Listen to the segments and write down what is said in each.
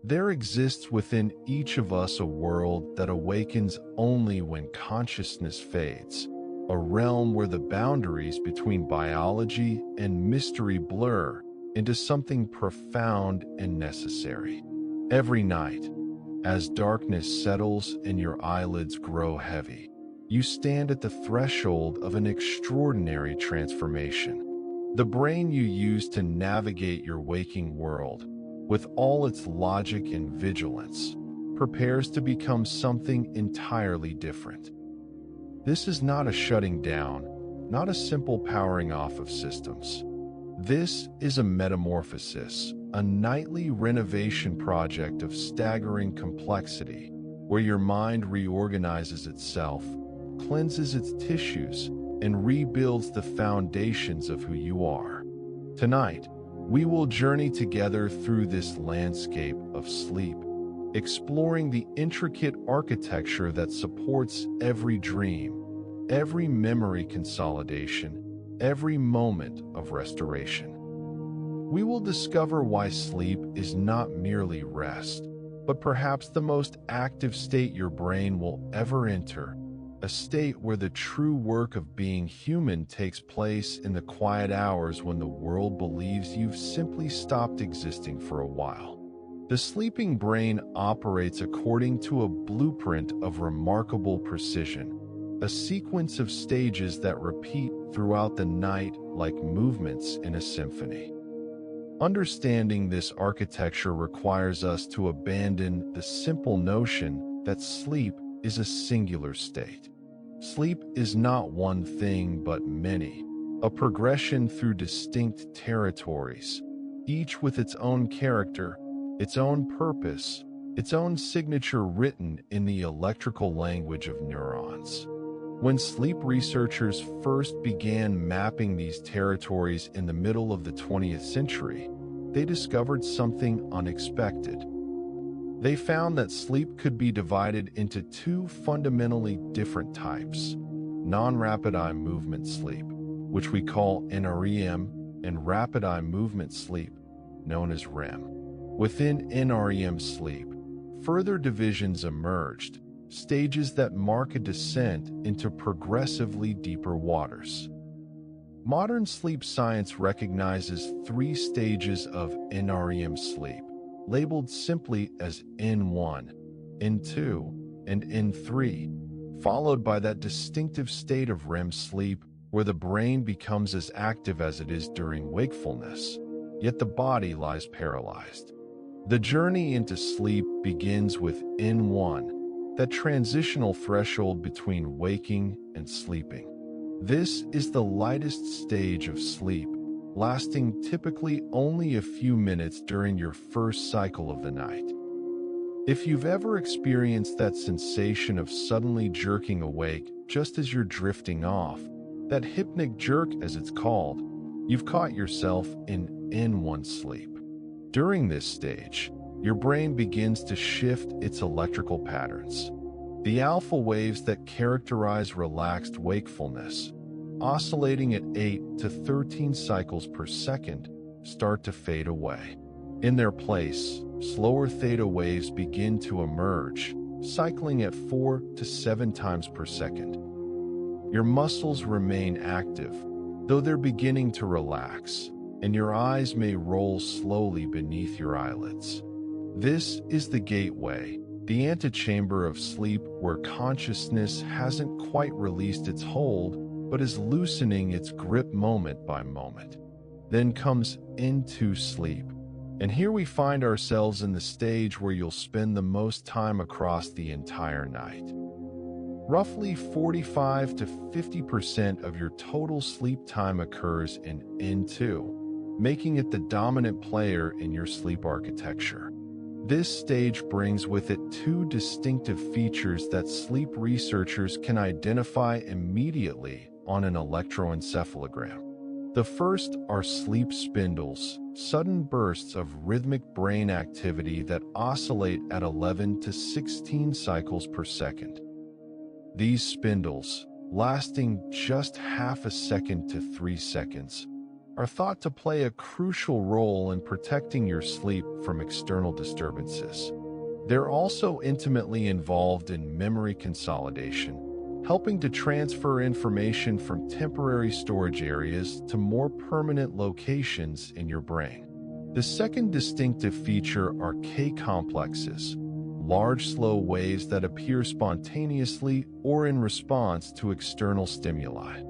There exists within each of us a world that awakens only when consciousness fades, a realm where the boundaries between biology and mystery blur into something profound and necessary. Every night, as darkness settles and your eyelids grow heavy, you stand at the threshold of an extraordinary transformation. The brain you use to navigate your waking world, with all its logic and vigilance, prepares to become something entirely different. This is not a shutting down, not a simple powering off of systems. This is a metamorphosis, a nightly renovation project of staggering complexity, where your mind reorganizes itself, cleanses its tissues, and rebuilds the foundations of who you are. Tonight, we will journey together through this landscape of sleep, exploring the intricate architecture that supports every dream, every memory consolidation, every moment of restoration. We will discover why sleep is not merely rest, but perhaps the most active state your brain will ever enter, a state where the true work of being human takes place in the quiet hours when the world believes you've simply stopped existing for a while. The sleeping brain operates according to a blueprint of remarkable precision, a sequence of stages that repeat throughout the night like movements in a symphony. Understanding this architecture requires us to abandon the simple notion that sleep is a singular state. Sleep is not one thing but many, a progression through distinct territories, each with its own character, its own purpose, its own signature written in the electrical language of neurons. When sleep researchers first began mapping these territories in the middle of the 20th century, they discovered something unexpected. They found that sleep could be divided into two fundamentally different types: non-rapid eye movement sleep, which we call NREM, and rapid eye movement sleep, known as REM. Within NREM sleep, further divisions emerged, stages that mark a descent into progressively deeper waters. Modern sleep science recognizes three stages of NREM sleep, labeled simply as N1, N2, and N3, followed by that distinctive state of REM sleep where the brain becomes as active as it is during wakefulness, yet the body lies paralyzed. The journey into sleep begins with N1, that transitional threshold between waking and sleeping. This is the lightest stage of sleep, lasting typically only a few minutes during your first cycle of the night. If you've ever experienced that sensation of suddenly jerking awake just as you're drifting off, that hypnic jerk as it's called, you've caught yourself in N1 sleep. During this stage, your brain begins to shift its electrical patterns. The alpha waves that characterize relaxed wakefulness, oscillating at 8 to 13 cycles per second, start to fade away. In their place, slower theta waves begin to emerge, cycling at 4 to 7 times per second. Your muscles remain active, though they're beginning to relax, and your eyes may roll slowly beneath your eyelids. This is the gateway, the antechamber of sleep where consciousness hasn't quite released its hold, but is loosening its grip moment by moment. Then comes N2 sleep, and here we find ourselves in the stage where you'll spend the most time across the entire night. Roughly 45 to 50% of your total sleep time occurs in N2, making it the dominant player in your sleep architecture. This stage brings with it two distinctive features that sleep researchers can identify immediately on an electroencephalogram. The first are sleep spindles, sudden bursts of rhythmic brain activity that oscillate at 11 to 16 cycles per second. These spindles, lasting just half a second to 3 seconds, are thought to play a crucial role in protecting your sleep from external disturbances. They're also intimately involved in memory consolidation, helping to transfer information from temporary storage areas to more permanent locations in your brain. The second distinctive feature are K-complexes, large slow waves that appear spontaneously or in response to external stimuli.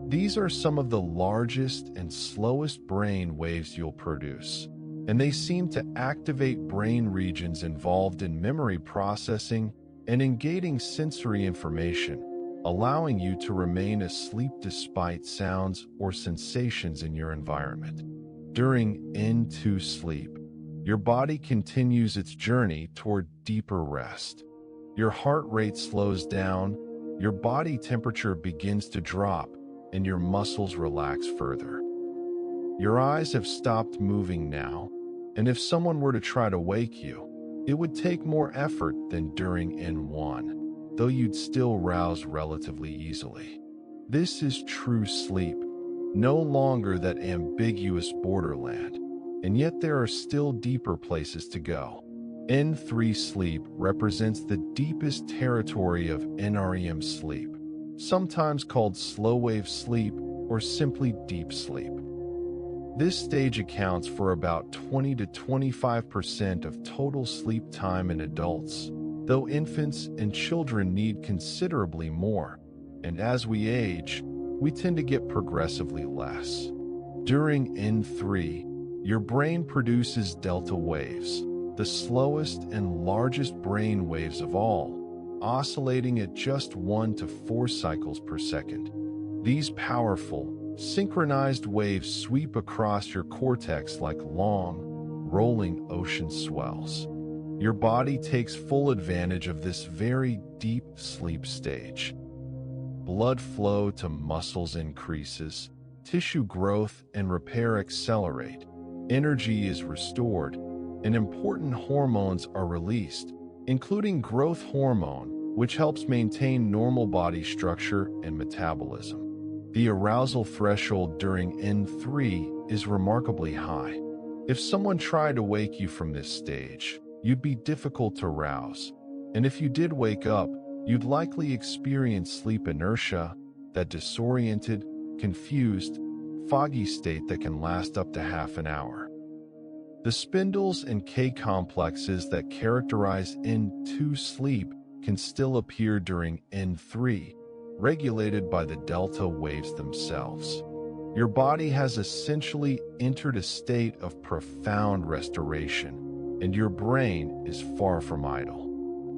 These are some of the largest and slowest brain waves you'll produce, and they seem to activate brain regions involved in memory processing and in gating sensory information, allowing you to remain asleep despite sounds or sensations in your environment. During N2 sleep, your body continues its journey toward deeper rest. Your heart rate slows down, your body temperature begins to drop, and your muscles relax further. Your eyes have stopped moving now, and if someone were to try to wake you, it would take more effort than during N1, though you'd still rouse relatively easily. This is true sleep, no longer that ambiguous borderland, and yet there are still deeper places to go. N3 sleep represents the deepest territory of NREM sleep, sometimes called slow-wave sleep or simply deep sleep. This stage accounts for about 20 to 25% of total sleep time in adults, though infants and children need considerably more, and as we age, we tend to get progressively less. During N3, your brain produces delta waves, the slowest and largest brain waves of all, oscillating at just 1 to 4 cycles per second. These powerful, synchronized waves sweep across your cortex like long, rolling ocean swells. Your body takes full advantage of this very deep sleep stage. Blood flow to muscles increases, tissue growth and repair accelerate, energy is restored, and important hormones are released, including growth hormone, which helps maintain normal body structure and metabolism. The arousal threshold during N3 is remarkably high. If someone tried to wake you from this stage, you'd be difficult to rouse, and if you did wake up, you'd likely experience sleep inertia, that disoriented, confused, foggy state that can last up to half an hour. The spindles and K-complexes that characterize N2 sleep can still appear during N3, regulated by the delta waves themselves. Your body has essentially entered a state of profound restoration, and your brain is far from idle.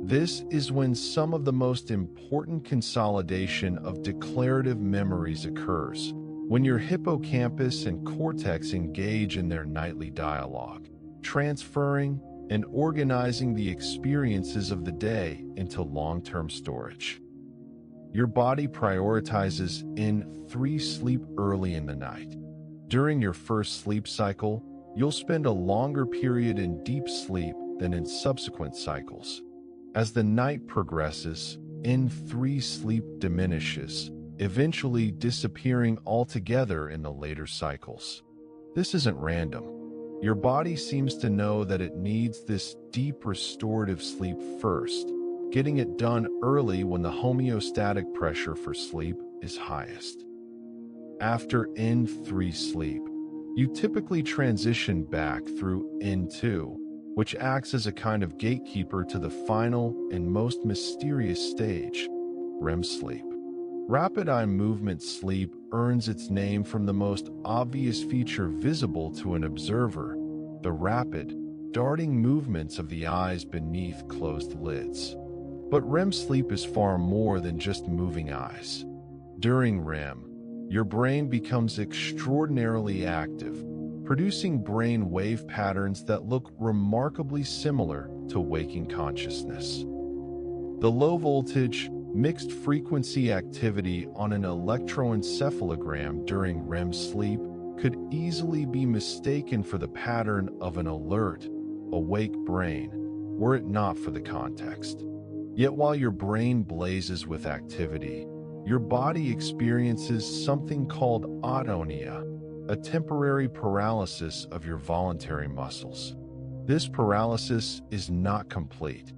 This is when some of the most important consolidation of declarative memories occurs, when your hippocampus and cortex engage in their nightly dialogue, transferring and organizing the experiences of the day into long-term storage. Your body prioritizes N3 sleep early in the night. During your first sleep cycle, you'll spend a longer period in deep sleep than in subsequent cycles. As the night progresses, N3 sleep diminishes, eventually disappearing altogether in the later cycles. This isn't random. Your body seems to know that it needs this deep restorative sleep first, getting it done early when the homeostatic pressure for sleep is highest. After N3 sleep, you typically transition back through N2, which acts as a kind of gatekeeper to the final and most mysterious stage, REM sleep. Rapid eye movement sleep earns its name from the most obvious feature visible to an observer, the rapid, darting movements of the eyes beneath closed lids. But REM sleep is far more than just moving eyes. During REM, your brain becomes extraordinarily active, producing brain wave patterns that look remarkably similar to waking consciousness. The low-voltage, mixed-frequency activity on an electroencephalogram during REM sleep could easily be mistaken for the pattern of an alert, awake brain, were it not for the context. Yet while your brain blazes with activity, your body experiences something called atonia, a temporary paralysis of your voluntary muscles. This paralysis is not complete.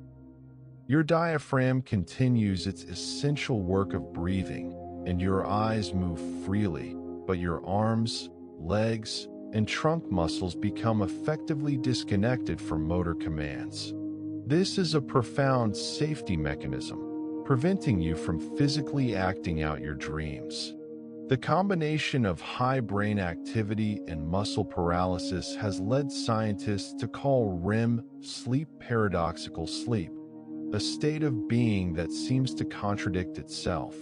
Your diaphragm continues its essential work of breathing, and your eyes move freely, but your arms, legs, and trunk muscles become effectively disconnected from motor commands. This is a profound safety mechanism, preventing you from physically acting out your dreams. The combination of high brain activity and muscle paralysis has led scientists to call REM sleep paradoxical sleep, a state of being that seems to contradict itself.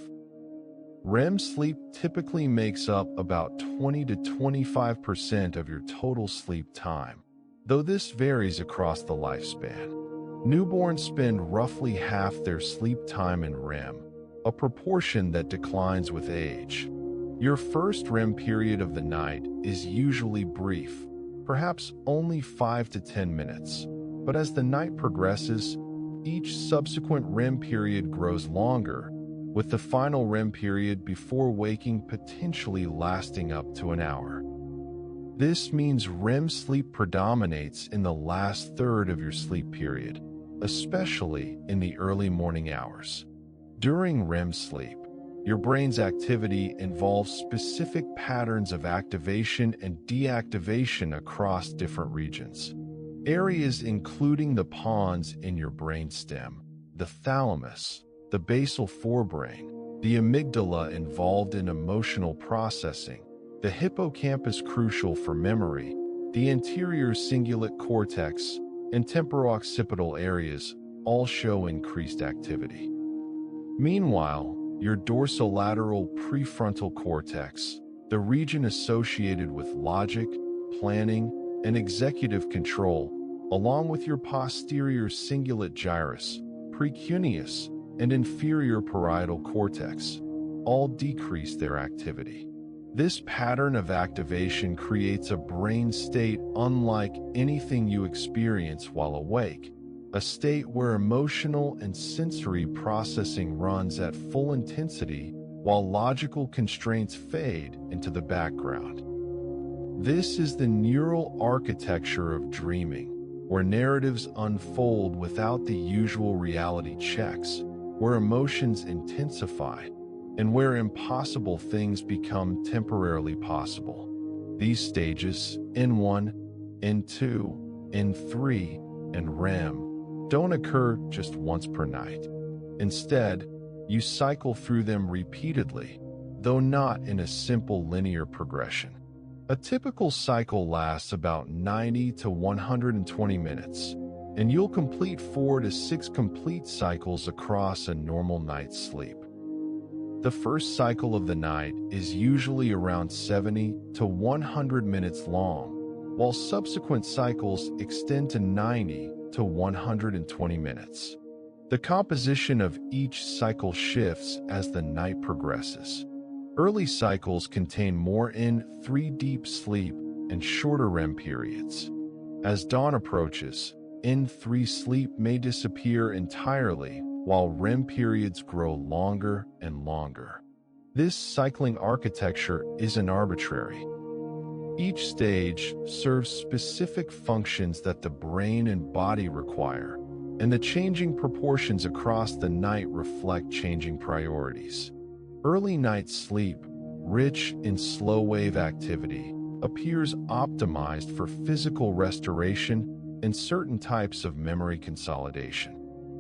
REM sleep typically makes up about 20 to 25% of your total sleep time, though this varies across the lifespan. Newborns spend roughly half their sleep time in REM, a proportion that declines with age. Your first REM period of the night is usually brief, perhaps only 5 to 10 minutes, but as the night progresses, each subsequent REM period grows longer, with the final REM period before waking potentially lasting up to an hour. This means REM sleep predominates in the last third of your sleep period, especially in the early morning hours. During REM sleep, your brain's activity involves specific patterns of activation and deactivation across different regions. Areas including the pons in your brainstem, the thalamus, the basal forebrain, the amygdala involved in emotional processing, the hippocampus crucial for memory, the anterior cingulate cortex, and temporal-occipital areas all show increased activity. Meanwhile, your dorsolateral prefrontal cortex, the region associated with logic, planning, and executive control, along with your posterior cingulate gyrus, precuneus, and inferior parietal cortex, all decrease their activity. This pattern of activation creates a brain state unlike anything you experience while awake, a state where emotional and sensory processing runs at full intensity while logical constraints fade into the background. This is the neural architecture of dreaming, where narratives unfold without the usual reality checks, where emotions intensify, and where impossible things become temporarily possible. These stages, N1, N2, N3, and REM, don't occur just once per night. Instead, you cycle through them repeatedly, though not in a simple linear progression. A typical cycle lasts about 90 to 120 minutes, and you'll complete 4 to 6 complete cycles across a normal night's sleep. The first cycle of the night is usually around 70 to 100 minutes long, while subsequent cycles extend to 90 to 120 minutes. The composition of each cycle shifts as the night progresses. Early cycles contain more N3 deep sleep and shorter REM periods. As dawn approaches, N3 sleep may disappear entirely, while REM periods grow longer and longer. This cycling architecture isn't arbitrary. Each stage serves specific functions that the brain and body require, and the changing proportions across the night reflect changing priorities. Early night sleep, rich in slow-wave activity, appears optimized for physical restoration and certain types of memory consolidation.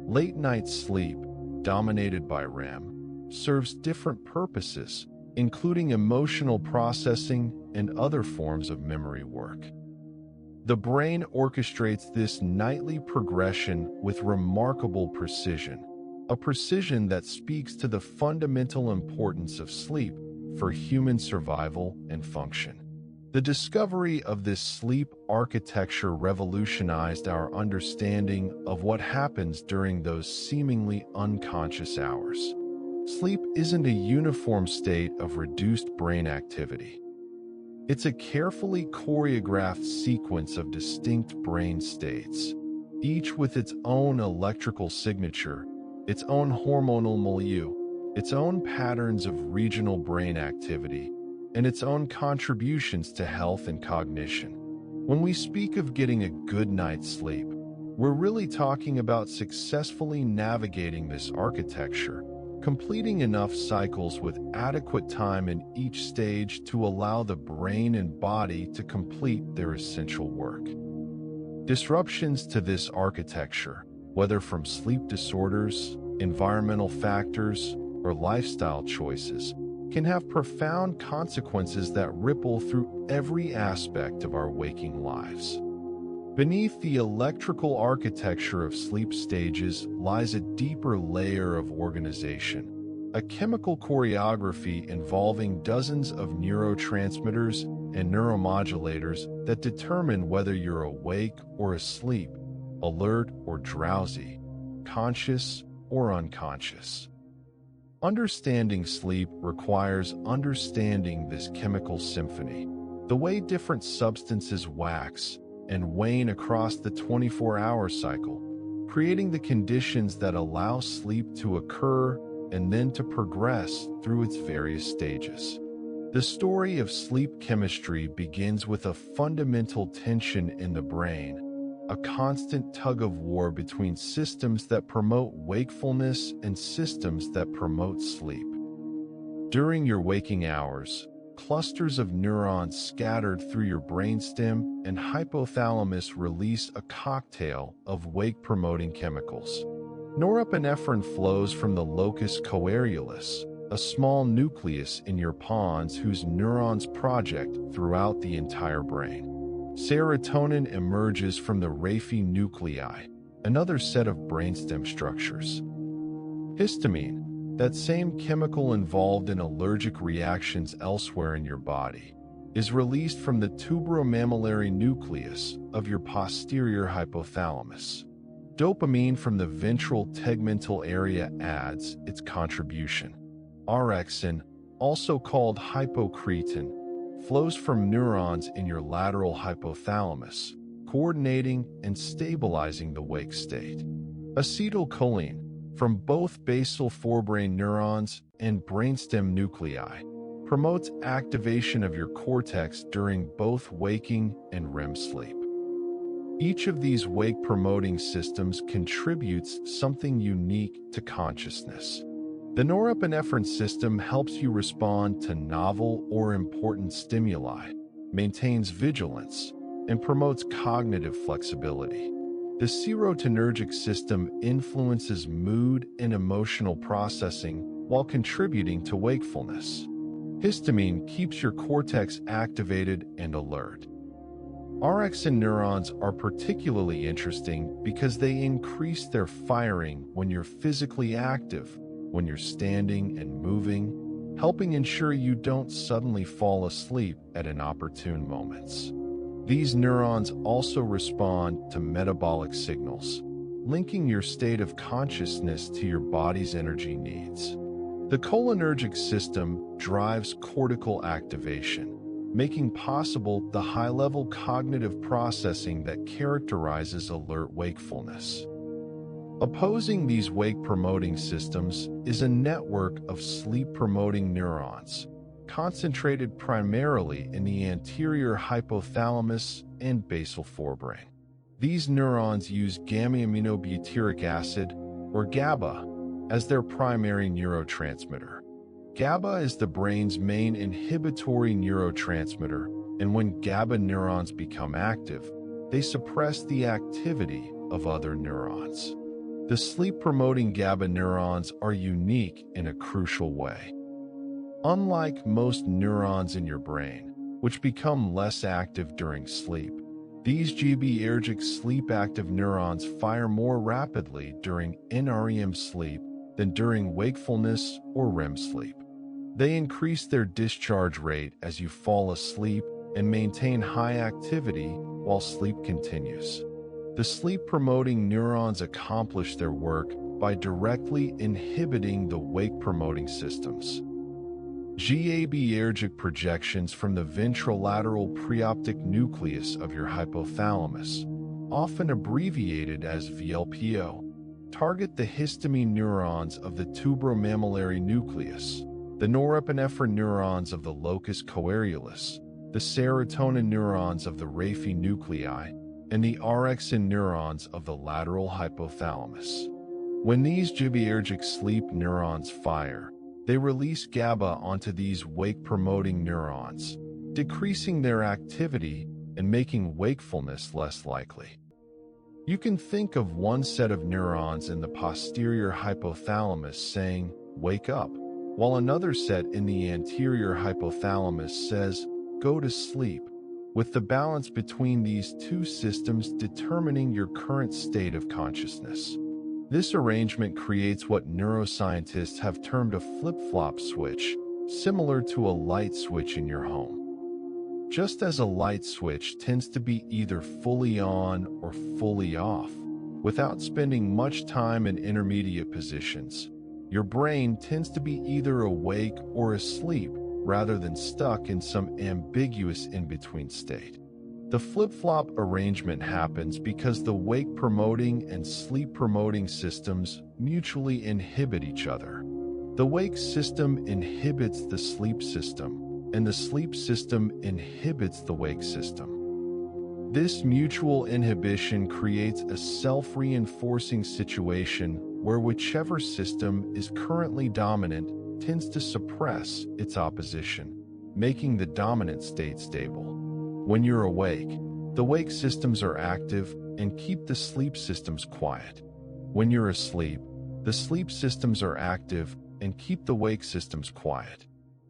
Late-night sleep, dominated by REM, serves different purposes, including emotional processing and other forms of memory work. The brain orchestrates this nightly progression with remarkable precision, a precision that speaks to the fundamental importance of sleep for human survival and function. The discovery of this sleep architecture revolutionized our understanding of what happens during those seemingly unconscious hours. Sleep isn't a uniform state of reduced brain activity. It's a carefully choreographed sequence of distinct brain states, each with its own electrical signature, its own hormonal milieu, its own patterns of regional brain activity, and its own contributions to health and cognition. When we speak of getting a good night's sleep, we're really talking about successfully navigating this architecture, completing enough cycles with adequate time in each stage to allow the brain and body to complete their essential work. Disruptions to this architecture, whether from sleep disorders, environmental factors, or lifestyle choices, can have profound consequences that ripple through every aspect of our waking lives. Beneath the electrical architecture of sleep stages lies a deeper layer of organization, a chemical choreography involving dozens of neurotransmitters and neuromodulators that determine whether you're awake or asleep, alert or drowsy, conscious or unconscious. Understanding sleep requires understanding this chemical symphony, the way different substances wax and wane across the 24-hour cycle, creating the conditions that allow sleep to occur and then to progress through its various stages. The story of sleep chemistry begins with a fundamental tension in the brain, a constant tug-of-war between systems that promote wakefulness and systems that promote sleep. During your waking hours, clusters of neurons scattered through your brainstem and hypothalamus release a cocktail of wake-promoting chemicals. Norepinephrine flows from the locus coeruleus, a small nucleus in your pons whose neurons project throughout the entire brain. Serotonin emerges from the raphe nuclei, another set of brainstem structures. Histamine, that same chemical involved in allergic reactions elsewhere in your body, is released from the tuberomammillary nucleus of your posterior hypothalamus. Dopamine from the ventral tegmental area adds its contribution. Orexin, also called hypocretin, flows from neurons in your lateral hypothalamus, coordinating and stabilizing the wake state. Acetylcholine, from both basal forebrain neurons and brainstem nuclei, promotes activation of your cortex during both waking and REM sleep. Each of these wake-promoting systems contributes something unique to consciousness. The norepinephrine system helps you respond to novel or important stimuli, maintains vigilance, and promotes cognitive flexibility. The serotonergic system influences mood and emotional processing while contributing to wakefulness. Histamine keeps your cortex activated and alert. Orexin neurons are particularly interesting because they increase their firing when you're physically active, when you're standing and moving, helping ensure you don't suddenly fall asleep at inopportune moments. These neurons also respond to metabolic signals, linking your state of consciousness to your body's energy needs. The cholinergic system drives cortical activation, making possible the high-level cognitive processing that characterizes alert wakefulness. Opposing these wake-promoting systems is a network of sleep-promoting neurons, concentrated primarily in the anterior hypothalamus and basal forebrain. These neurons use gamma-aminobutyric acid, or GABA, as their primary neurotransmitter. GABA is the brain's main inhibitory neurotransmitter, and when GABA neurons become active, they suppress the activity of other neurons. The sleep-promoting GABA neurons are unique in a crucial way. Unlike most neurons in your brain, which become less active during sleep, these GABAergic sleep-active neurons fire more rapidly during NREM sleep than during wakefulness or REM sleep. They increase their discharge rate as you fall asleep and maintain high activity while sleep continues. The sleep-promoting neurons accomplish their work by directly inhibiting the wake-promoting systems. GABAergic projections from the ventrolateral preoptic nucleus of your hypothalamus, often abbreviated as VLPO, target the histamine neurons of the tuberomammillary nucleus, the norepinephrine neurons of the locus coeruleus, the serotonin neurons of the Raphe nuclei, and the orexin neurons of the lateral hypothalamus. When these GABAergic sleep neurons fire, they release GABA onto these wake-promoting neurons, decreasing their activity and making wakefulness less likely. You can think of one set of neurons in the posterior hypothalamus saying, "Wake up," while another set in the anterior hypothalamus says, "Go to sleep," with the balance between these two systems determining your current state of consciousness. This arrangement creates what neuroscientists have termed a flip-flop switch, similar to a light switch in your home. Just as a light switch tends to be either fully on or fully off, without spending much time in intermediate positions, your brain tends to be either awake or asleep rather than stuck in some ambiguous in-between state. The flip-flop arrangement happens because the wake-promoting and sleep-promoting systems mutually inhibit each other. The wake system inhibits the sleep system, and the sleep system inhibits the wake system. This mutual inhibition creates a self-reinforcing situation where whichever system is currently dominant tends to suppress its opposition, making the dominant state stable. When you're awake, the wake systems are active and keep the sleep systems quiet. When you're asleep, the sleep systems are active and keep the wake systems quiet.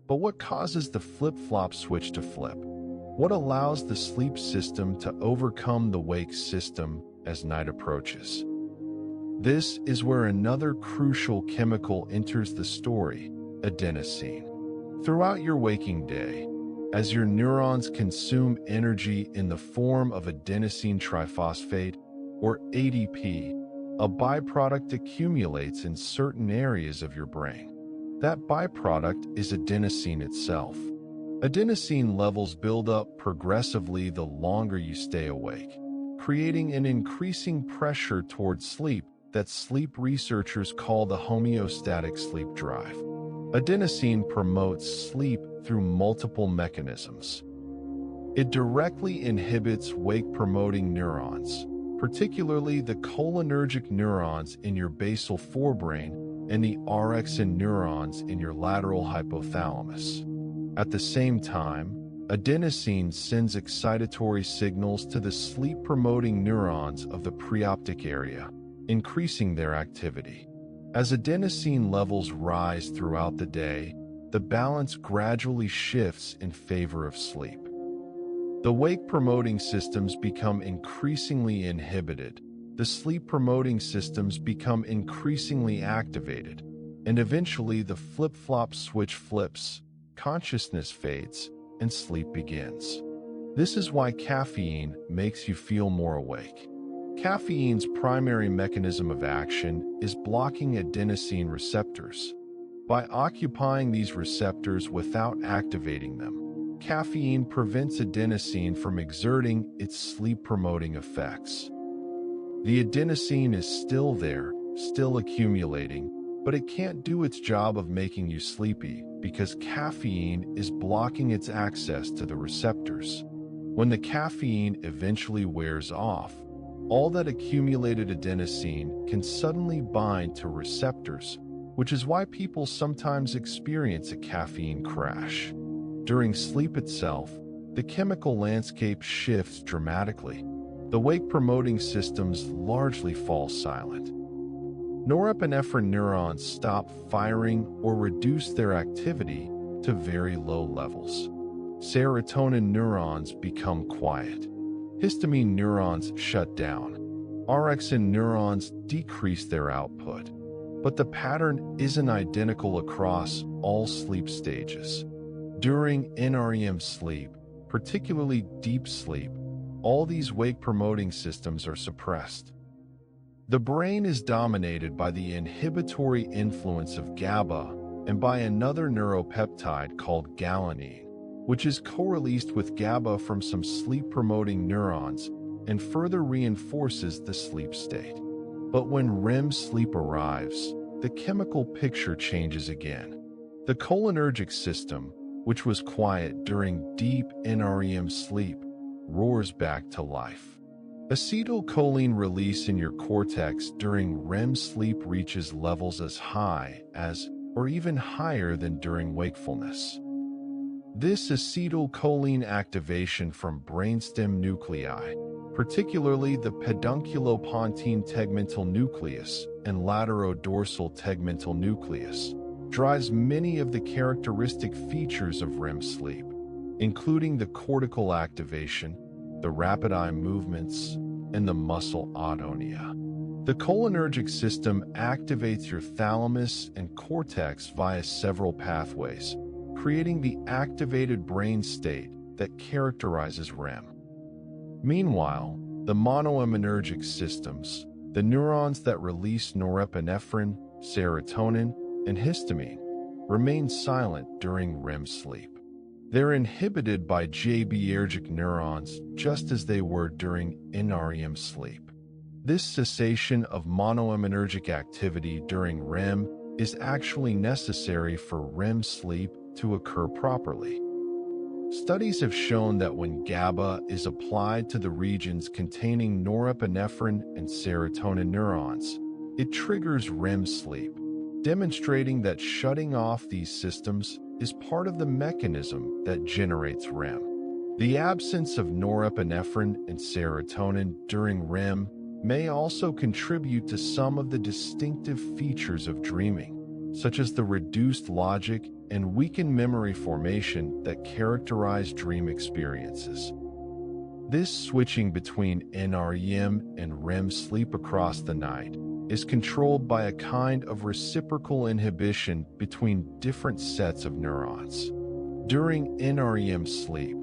But what causes the flip-flop switch to flip? What allows the sleep system to overcome the wake system as night approaches? This is where another crucial chemical enters the story, adenosine. Throughout your waking day, as your neurons consume energy in the form of adenosine triphosphate, or ADP, a byproduct accumulates in certain areas of your brain. That byproduct is adenosine itself. Adenosine levels build up progressively the longer you stay awake, creating an increasing pressure towards sleep that sleep researchers call the homeostatic sleep drive. Adenosine promotes sleep through multiple mechanisms. It directly inhibits wake-promoting neurons, particularly the cholinergic neurons in your basal forebrain and the orexin neurons in your lateral hypothalamus. At the same time, adenosine sends excitatory signals to the sleep-promoting neurons of the preoptic area, increasing their activity. As adenosine levels rise throughout the day, the balance gradually shifts in favor of sleep. The wake-promoting systems become increasingly inhibited, the sleep-promoting systems become increasingly activated, and eventually the flip-flop switch flips, consciousness fades, and sleep begins. This is why caffeine makes you feel more awake. Caffeine's primary mechanism of action is blocking adenosine receptors. By occupying these receptors without activating them, caffeine prevents adenosine from exerting its sleep-promoting effects. The adenosine is still there, still accumulating, but it can't do its job of making you sleepy because caffeine is blocking its access to the receptors. When the caffeine eventually wears off, all that accumulated adenosine can suddenly bind to receptors, which is why people sometimes experience a caffeine crash. During sleep itself, the chemical landscape shifts dramatically. The wake-promoting systems largely fall silent. Norepinephrine neurons stop firing or reduce their activity to very low levels. Serotonin neurons become quiet. Histamine neurons shut down. Orexin neurons decrease their output. But the pattern isn't identical across all sleep stages. During NREM sleep, particularly deep sleep, all these wake-promoting systems are suppressed. The brain is dominated by the inhibitory influence of GABA and by another neuropeptide called galanine, which is co-released with GABA from some sleep-promoting neurons and further reinforces the sleep state. But when REM sleep arrives, the chemical picture changes again. The cholinergic system, which was quiet during deep NREM sleep, roars back to life. Acetylcholine release in your cortex during REM sleep reaches levels as high as, or even higher than during wakefulness. This acetylcholine activation from brainstem nuclei, particularly the pedunculopontine tegmental nucleus and laterodorsal tegmental nucleus, drives many of the characteristic features of REM sleep, including the cortical activation, the rapid eye movements, and the muscle autonia. The cholinergic system activates your thalamus and cortex via several pathways, creating the activated brain state that characterizes REM. Meanwhile, the monoaminergic systems, the neurons that release norepinephrine, serotonin, and histamine, remain silent during REM sleep. They're inhibited by GABAergic neurons just as they were during NREM sleep. This cessation of monoaminergic activity during REM is actually necessary for REM sleep to occur properly. Studies have shown that when GABA is applied to the regions containing norepinephrine and serotonin neurons, it triggers REM sleep, demonstrating that shutting off these systems is part of the mechanism that generates REM. The absence of norepinephrine and serotonin during REM may also contribute to some of the distinctive features of dreaming, such as the reduced logic and weakened memory formation that characterize dream experiences. This switching between NREM and REM sleep across the night is controlled by a kind of reciprocal inhibition between different sets of neurons. During NREM sleep,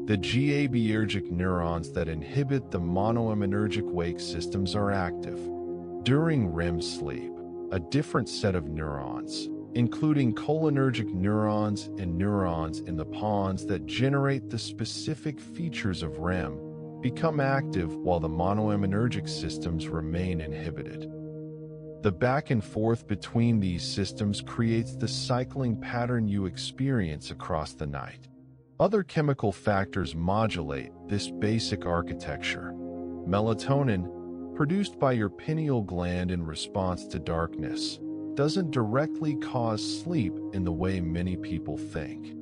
the GABAergic neurons that inhibit the monoaminergic wake systems are active. During REM sleep, a different set of neurons, including cholinergic neurons and neurons in the pons that generate the specific features of REM, become active while the monoaminergic systems remain inhibited. The back and forth between these systems creates the cycling pattern you experience across the night. Other chemical factors modulate this basic architecture. Melatonin, produced by your pineal gland in response to darkness, doesn't directly cause sleep in the way many people think.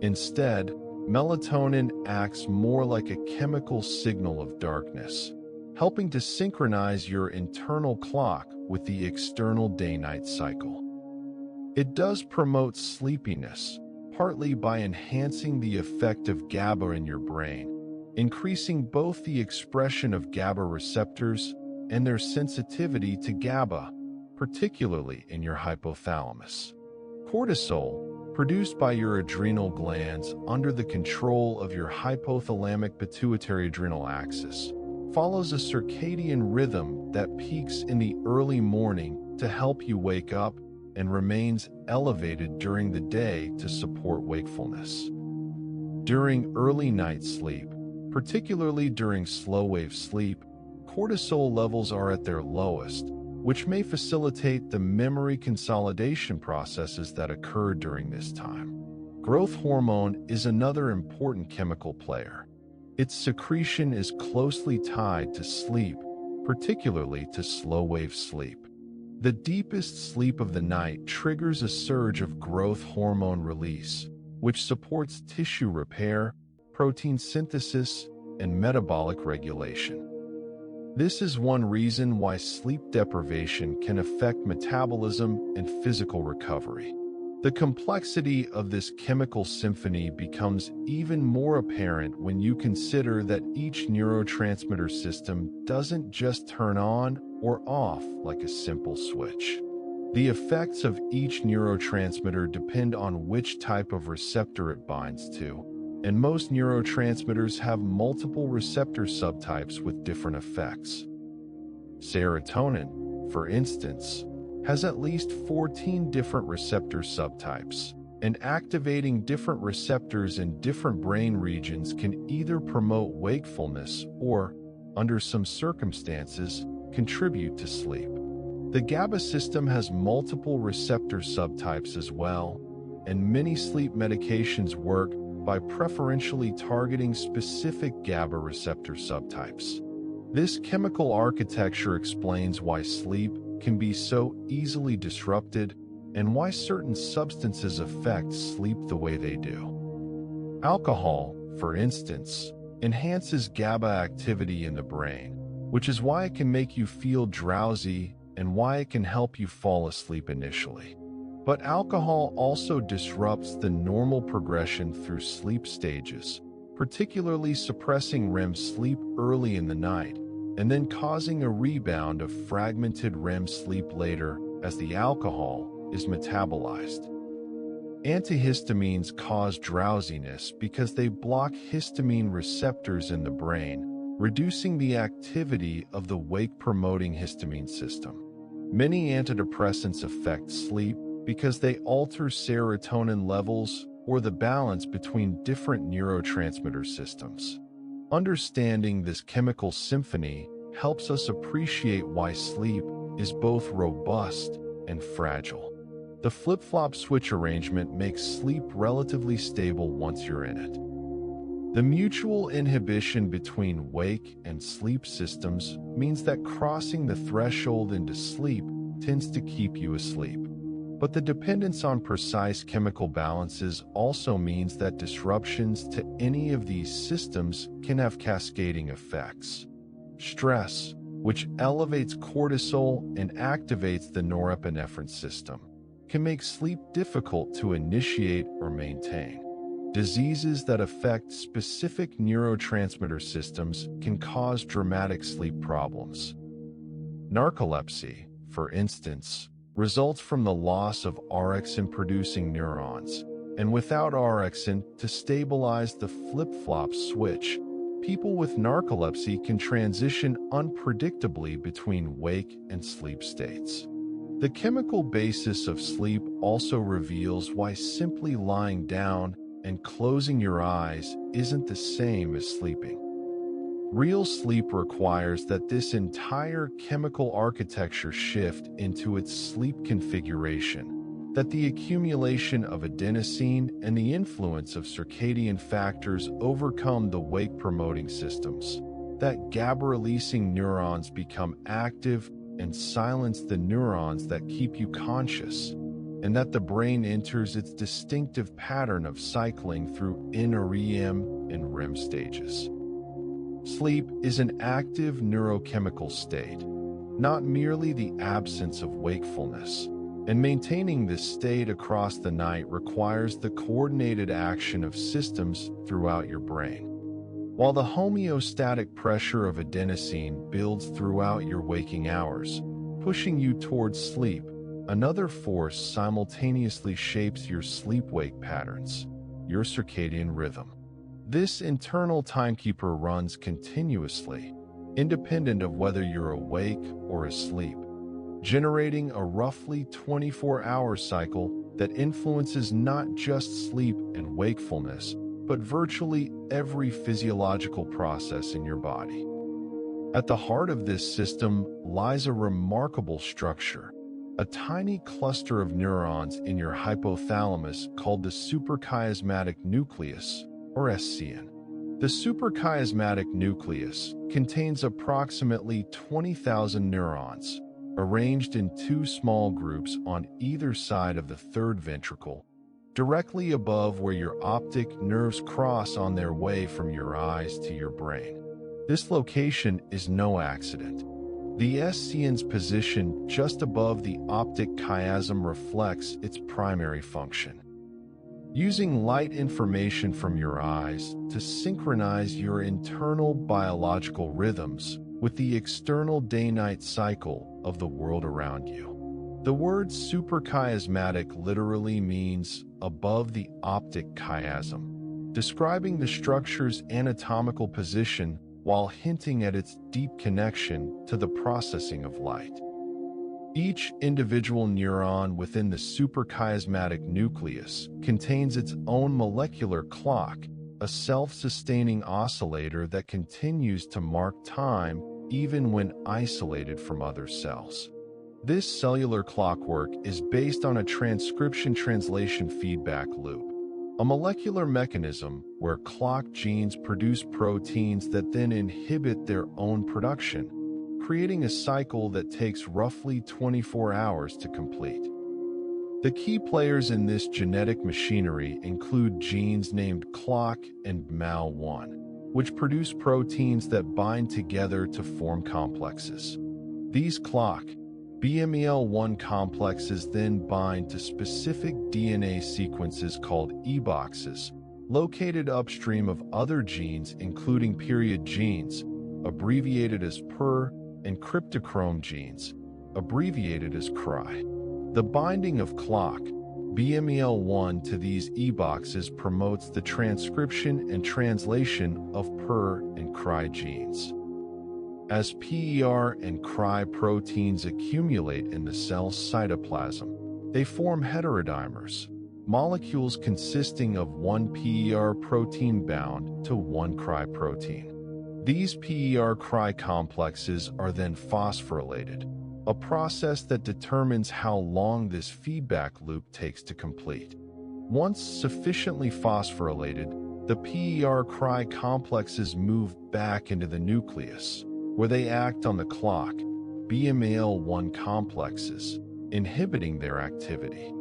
Instead, melatonin acts more like a chemical signal of darkness, helping to synchronize your internal clock with the external day-night cycle. It does promote sleepiness, partly by enhancing the effect of GABA in your brain, increasing both the expression of GABA receptors and their sensitivity to GABA, particularly in your hypothalamus. Cortisol, produced by your adrenal glands under the control of your hypothalamic pituitary adrenal axis, follows a circadian rhythm that peaks in the early morning to help you wake up and remains elevated during the day to support wakefulness. During early night sleep, particularly during slow-wave sleep, cortisol levels are at their lowest, which may facilitate the memory consolidation processes that occur during this time. Growth hormone is another important chemical player. Its secretion is closely tied to sleep, particularly to slow-wave sleep. The deepest sleep of the night triggers a surge of growth hormone release, which supports tissue repair, protein synthesis, and metabolic regulation. This is one reason why sleep deprivation can affect metabolism and physical recovery. The complexity of this chemical symphony becomes even more apparent when you consider that each neurotransmitter system doesn't just turn on or off like a simple switch. The effects of each neurotransmitter depend on which type of receptor it binds to, and most neurotransmitters have multiple receptor subtypes with different effects. Serotonin, for instance, has at least 14 different receptor subtypes, and activating different receptors in different brain regions can either promote wakefulness or, under some circumstances, contribute to sleep. The GABA system has multiple receptor subtypes as well, and many sleep medications work by preferentially targeting specific GABA receptor subtypes. This chemical architecture explains why sleep can be so easily disrupted and why certain substances affect sleep the way they do. Alcohol, for instance, enhances GABA activity in the brain, which is why it can make you feel drowsy and why it can help you fall asleep initially. But alcohol also disrupts the normal progression through sleep stages, particularly suppressing REM sleep early in the night and then causing a rebound of fragmented REM sleep later as the alcohol is metabolized. Antihistamines cause drowsiness because they block histamine receptors in the brain, reducing the activity of the wake-promoting histamine system. Many antidepressants affect sleep because they alter serotonin levels or the balance between different neurotransmitter systems. Understanding this chemical symphony helps us appreciate why sleep is both robust and fragile. The flip-flop switch arrangement makes sleep relatively stable once you're in it. The mutual inhibition between wake and sleep systems means that crossing the threshold into sleep tends to keep you asleep. But the dependence on precise chemical balances also means that disruptions to any of these systems can have cascading effects. Stress, which elevates cortisol and activates the norepinephrine system, can make sleep difficult to initiate or maintain. Diseases that affect specific neurotransmitter systems can cause dramatic sleep problems. Narcolepsy, for instance, results from the loss of orexin-producing neurons, and without orexin to stabilize the flip-flop switch, people with narcolepsy can transition unpredictably between wake and sleep states. The chemical basis of sleep also reveals why simply lying down and closing your eyes isn't the same as sleeping. Real sleep requires that this entire chemical architecture shift into its sleep configuration, that the accumulation of adenosine and the influence of circadian factors overcome the wake-promoting systems, that GABA-releasing neurons become active and silence the neurons that keep you conscious, and that the brain enters its distinctive pattern of cycling through NREM and REM stages. Sleep is an active neurochemical state, not merely the absence of wakefulness, and maintaining this state across the night requires the coordinated action of systems throughout your brain. While the homeostatic pressure of adenosine builds throughout your waking hours, pushing you towards sleep, another force simultaneously shapes your sleep-wake patterns, your circadian rhythm. This internal timekeeper runs continuously, independent of whether you're awake or asleep, generating a roughly 24-hour cycle that influences not just sleep and wakefulness, but virtually every physiological process in your body. At the heart of this system lies a remarkable structure, a tiny cluster of neurons in your hypothalamus called the suprachiasmatic nucleus, or SCN. The suprachiasmatic nucleus contains approximately 20,000 neurons, arranged in two small groups on either side of the third ventricle, directly above where your optic nerves cross on their way from your eyes to your brain. This location is no accident. The SCN's position just above the optic chiasm reflects its primary function. Using light information from your eyes to synchronize your internal biological rhythms with the external day-night cycle of the world around you. The word suprachiasmatic literally means above the optic chiasm, describing the structure's anatomical position while hinting at its deep connection to the processing of light. Each individual neuron within the suprachiasmatic nucleus contains its own molecular clock, a self-sustaining oscillator that continues to mark time even when isolated from other cells. This cellular clockwork is based on a transcription-translation feedback loop, a molecular mechanism where clock genes produce proteins that then inhibit their own production, creating a cycle that takes roughly 24 hours to complete. The key players in this genetic machinery include genes named clock and BMAL1, which produce proteins that bind together to form complexes. These clock, BMEL1 complexes then bind to specific DNA sequences called E-boxes, located upstream of other genes including period genes, abbreviated as PER, and cryptochrome genes, abbreviated as CRY. The binding of clock, BMEL1 to these E-boxes promotes the transcription and translation of PER and CRY genes. As PER and CRY proteins accumulate in the cell's cytoplasm, they form heterodimers, molecules consisting of one PER protein bound to one CRY protein. These PER-CRY complexes are then phosphorylated, a process that determines how long this feedback loop takes to complete. Once sufficiently phosphorylated, the PER-CRY complexes move back into the nucleus, where they act on the clock, BMAL1 complexes, inhibiting their activity.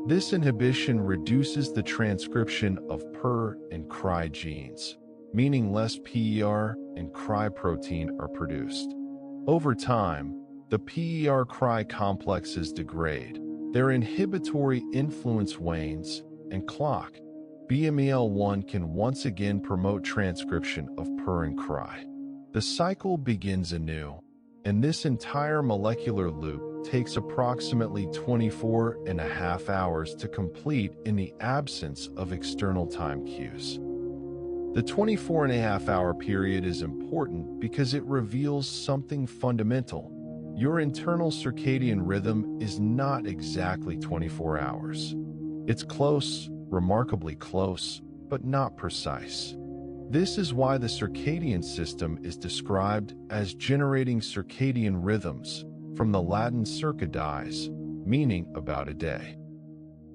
This inhibition reduces the transcription of PER and CRY genes, meaning less PER and CRY protein are produced. Over time, the PER-CRY complexes degrade, their inhibitory influence wanes, and clock, BMAL1 can once again promote transcription of PER and CRY. The cycle begins anew, and this entire molecular loop takes approximately 24.5 hours to complete in the absence of external time cues. The 24.5-hour period is important because it reveals something fundamental. Your internal circadian rhythm is not exactly 24 hours. It's close, remarkably close, but not precise. This is why the circadian system is described as generating circadian rhythms, from the Latin circa dies, meaning about a day.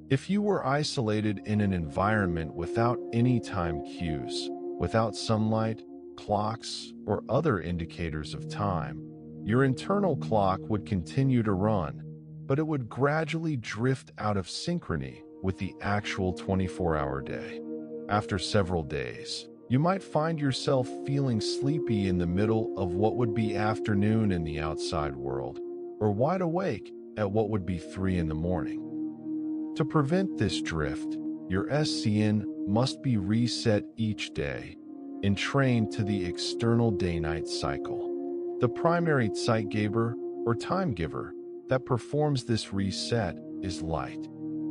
If you were isolated in an environment without any time cues, without sunlight, clocks, or other indicators of time, your internal clock would continue to run, but it would gradually drift out of synchrony with the actual 24-hour day. After several days, you might find yourself feeling sleepy in the middle of what would be afternoon in the outside world, or wide awake at what would be 3 in the morning. To prevent this drift, your SCN must be reset each day, entrained to the external day-night cycle. The primary Zeitgeber, or time giver, that performs this reset is light.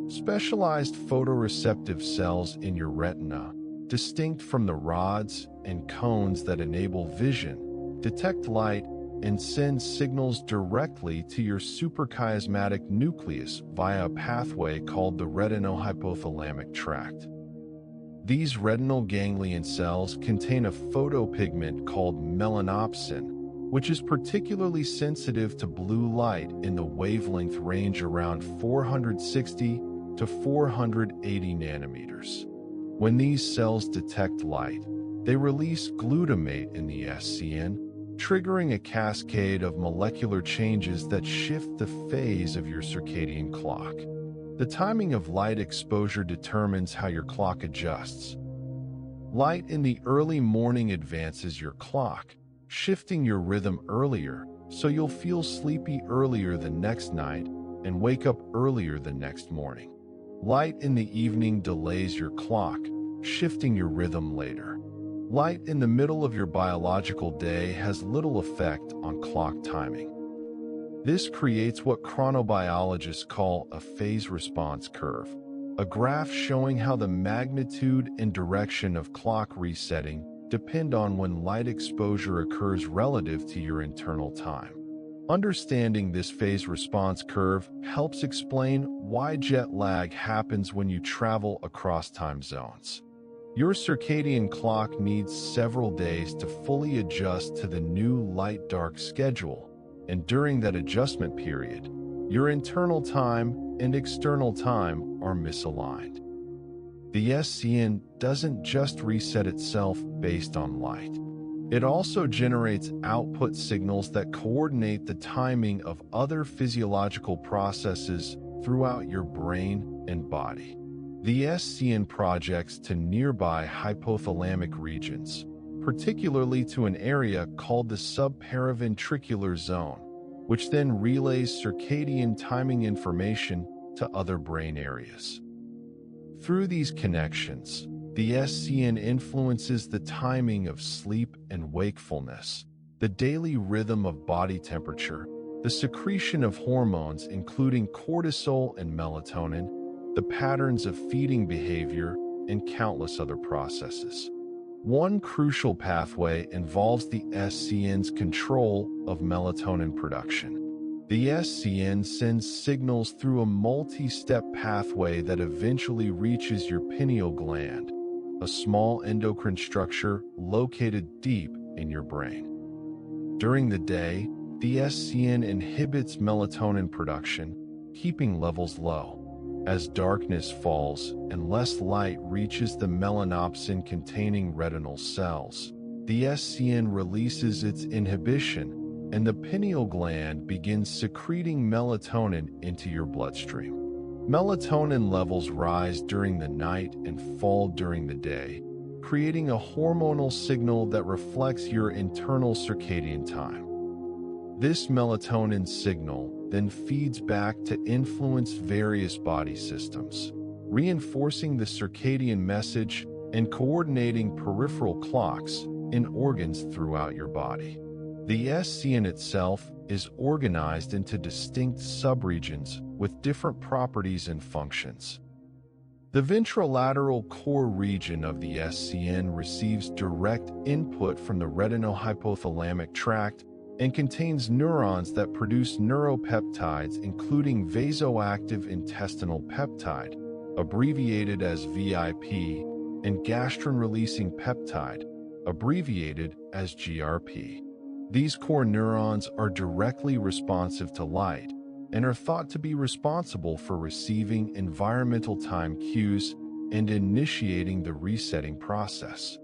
Specialized photoreceptive cells in your retina, distinct from the rods and cones that enable vision, detect light and send signals directly to your suprachiasmatic nucleus via a pathway called the retinohypothalamic tract. These retinal ganglion cells contain a photopigment called melanopsin, which is particularly sensitive to blue light in the wavelength range around 460 to 480 nanometers. When these cells detect light, they release glutamate in the SCN, triggering a cascade of molecular changes that shift the phase of your circadian clock. The timing of light exposure determines how your clock adjusts. Light in the early morning advances your clock, shifting your rhythm earlier, so you'll feel sleepy earlier the next night and wake up earlier the next morning. Light in the evening delays your clock, shifting your rhythm later. Light in the middle of your biological day has little effect on clock timing. This creates what chronobiologists call a phase response curve, a graph showing how the magnitude and direction of clock resetting depend on when light exposure occurs relative to your internal time. Understanding this phase response curve helps explain why jet lag happens when you travel across time zones. Your circadian clock needs several days to fully adjust to the new light-dark schedule, and during that adjustment period, your internal time and external time are misaligned. The SCN doesn't just reset itself based on light. It also generates output signals that coordinate the timing of other physiological processes throughout your brain and body. The SCN projects to nearby hypothalamic regions, particularly to an area called the subparaventricular zone, which then relays circadian timing information to other brain areas. Through these connections, the SCN influences the timing of sleep and wakefulness, the daily rhythm of body temperature, the secretion of hormones including cortisol and melatonin, the patterns of feeding behavior, and countless other processes. One crucial pathway involves the SCN's control of melatonin production. The SCN sends signals through a multi-step pathway that eventually reaches your pineal gland, a small endocrine structure located deep in your brain. During the day, the SCN inhibits melatonin production, keeping levels low. As darkness falls and less light reaches the melanopsin-containing retinal cells, the SCN releases its inhibition, and the pineal gland begins secreting melatonin into your bloodstream. Melatonin levels rise during the night and fall during the day, creating a hormonal signal that reflects your internal circadian time. This melatonin signal then feeds back to influence various body systems, reinforcing the circadian message and coordinating peripheral clocks in organs throughout your body. The SCN itself is organized into distinct subregions with different properties and functions. The ventrolateral core region of the SCN receives direct input from the retinohypothalamic tract and contains neurons that produce neuropeptides including vasoactive intestinal peptide, abbreviated as VIP, and gastrin-releasing peptide, abbreviated as GRP. These core neurons are directly responsive to light and are thought to be responsible for receiving environmental time cues and initiating the resetting process.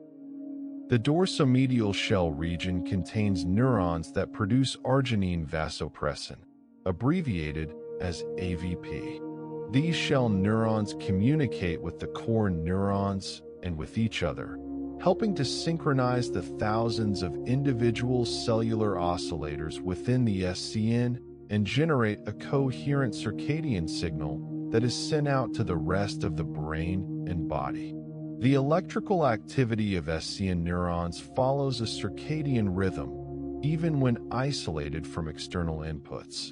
The dorsomedial shell region contains neurons that produce arginine vasopressin, abbreviated as AVP. These shell neurons communicate with the core neurons and with each other, helping to synchronize the thousands of individual cellular oscillators within the SCN and generate a coherent circadian signal that is sent out to the rest of the brain and body. The electrical activity of SCN neurons follows a circadian rhythm, even when isolated from external inputs.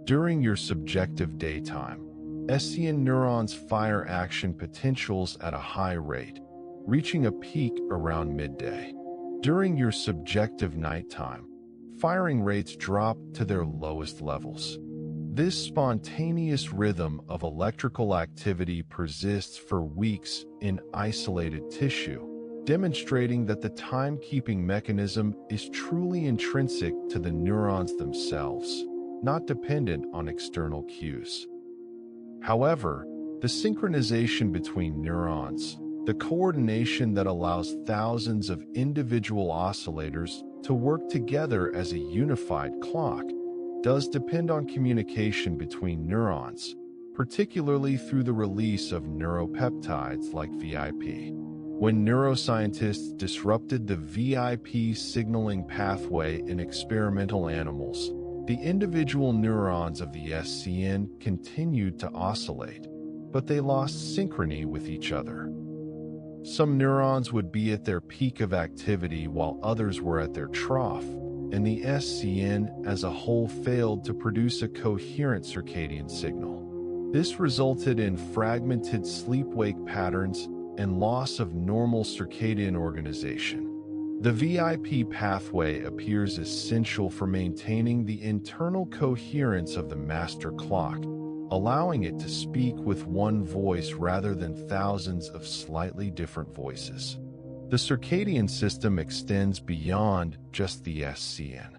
During your subjective daytime, SCN neurons fire action potentials at a high rate, reaching a peak around midday. During your subjective nighttime, firing rates drop to their lowest levels. This spontaneous rhythm of electrical activity persists for weeks in isolated tissue, demonstrating that the timekeeping mechanism is truly intrinsic to the neurons themselves, not dependent on external cues. However, the synchronization between neurons, the coordination that allows thousands of individual oscillators to work together as a unified clock, does depend on communication between neurons, particularly through the release of neuropeptides like VIP. When neuroscientists disrupted the VIP signaling pathway in experimental animals, the individual neurons of the SCN continued to oscillate, but they lost synchrony with each other. Some neurons would be at their peak of activity while others were at their trough, and the SCN as a whole failed to produce a coherent circadian signal. This resulted in fragmented sleep-wake patterns and loss of normal circadian organization. The VIP pathway appears essential for maintaining the internal coherence of the master clock, allowing it to speak with one voice rather than thousands of slightly different voices. The circadian system extends beyond just the SCN.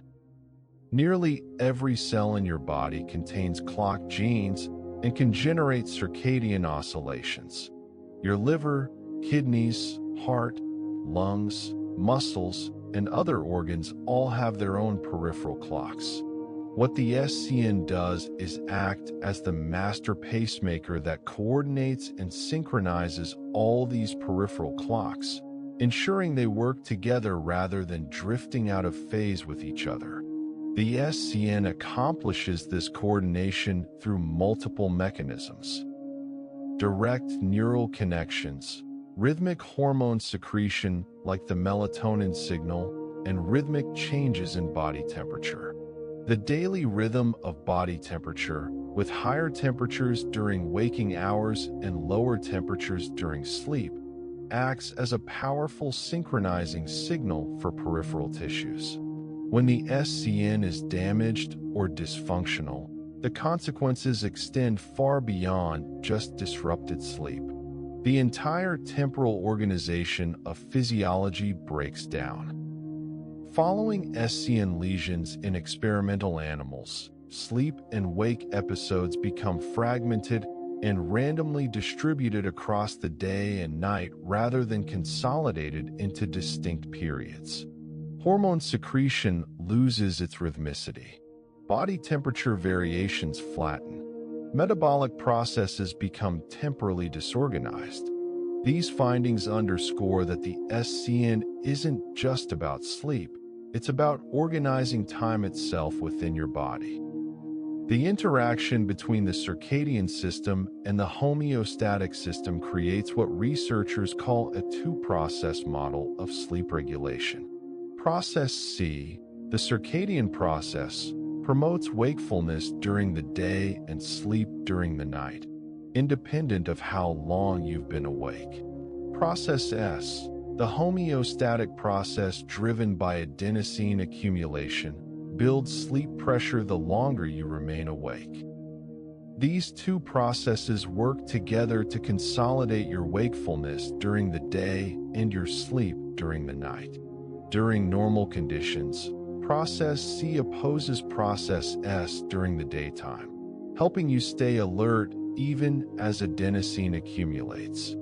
Nearly every cell in your body contains clock genes and can generate circadian oscillations. Your liver, kidneys, heart, lungs, muscles, and other organs all have their own peripheral clocks. What the SCN does is act as the master pacemaker that coordinates and synchronizes all these peripheral clocks, ensuring they work together rather than drifting out of phase with each other. The SCN accomplishes this coordination through multiple mechanisms: direct neural connections, rhythmic hormone secretion like the melatonin signal, and rhythmic changes in body temperature. The daily rhythm of body temperature, with higher temperatures during waking hours and lower temperatures during sleep, acts as a powerful synchronizing signal for peripheral tissues. When the SCN is damaged or dysfunctional, the consequences extend far beyond just disrupted sleep. The entire temporal organization of physiology breaks down. Following SCN lesions in experimental animals, sleep and wake episodes become fragmented and randomly distributed across the day and night rather than consolidated into distinct periods. Hormone secretion loses its rhythmicity. Body temperature variations flatten. Metabolic processes become temporally disorganized. These findings underscore that the SCN isn't just about sleep. It's about organizing time itself within your body. The interaction between the circadian system and the homeostatic system creates what researchers call a two-process model of sleep regulation. Process C, the circadian process, promotes wakefulness during the day and sleep during the night, independent of how long you've been awake. Process S, the homeostatic process driven by adenosine accumulation, builds sleep pressure the longer you remain awake. These two processes work together to consolidate your wakefulness during the day and your sleep during the night. During normal conditions, Process C opposes Process S during the daytime, helping you stay alert even as adenosine accumulates.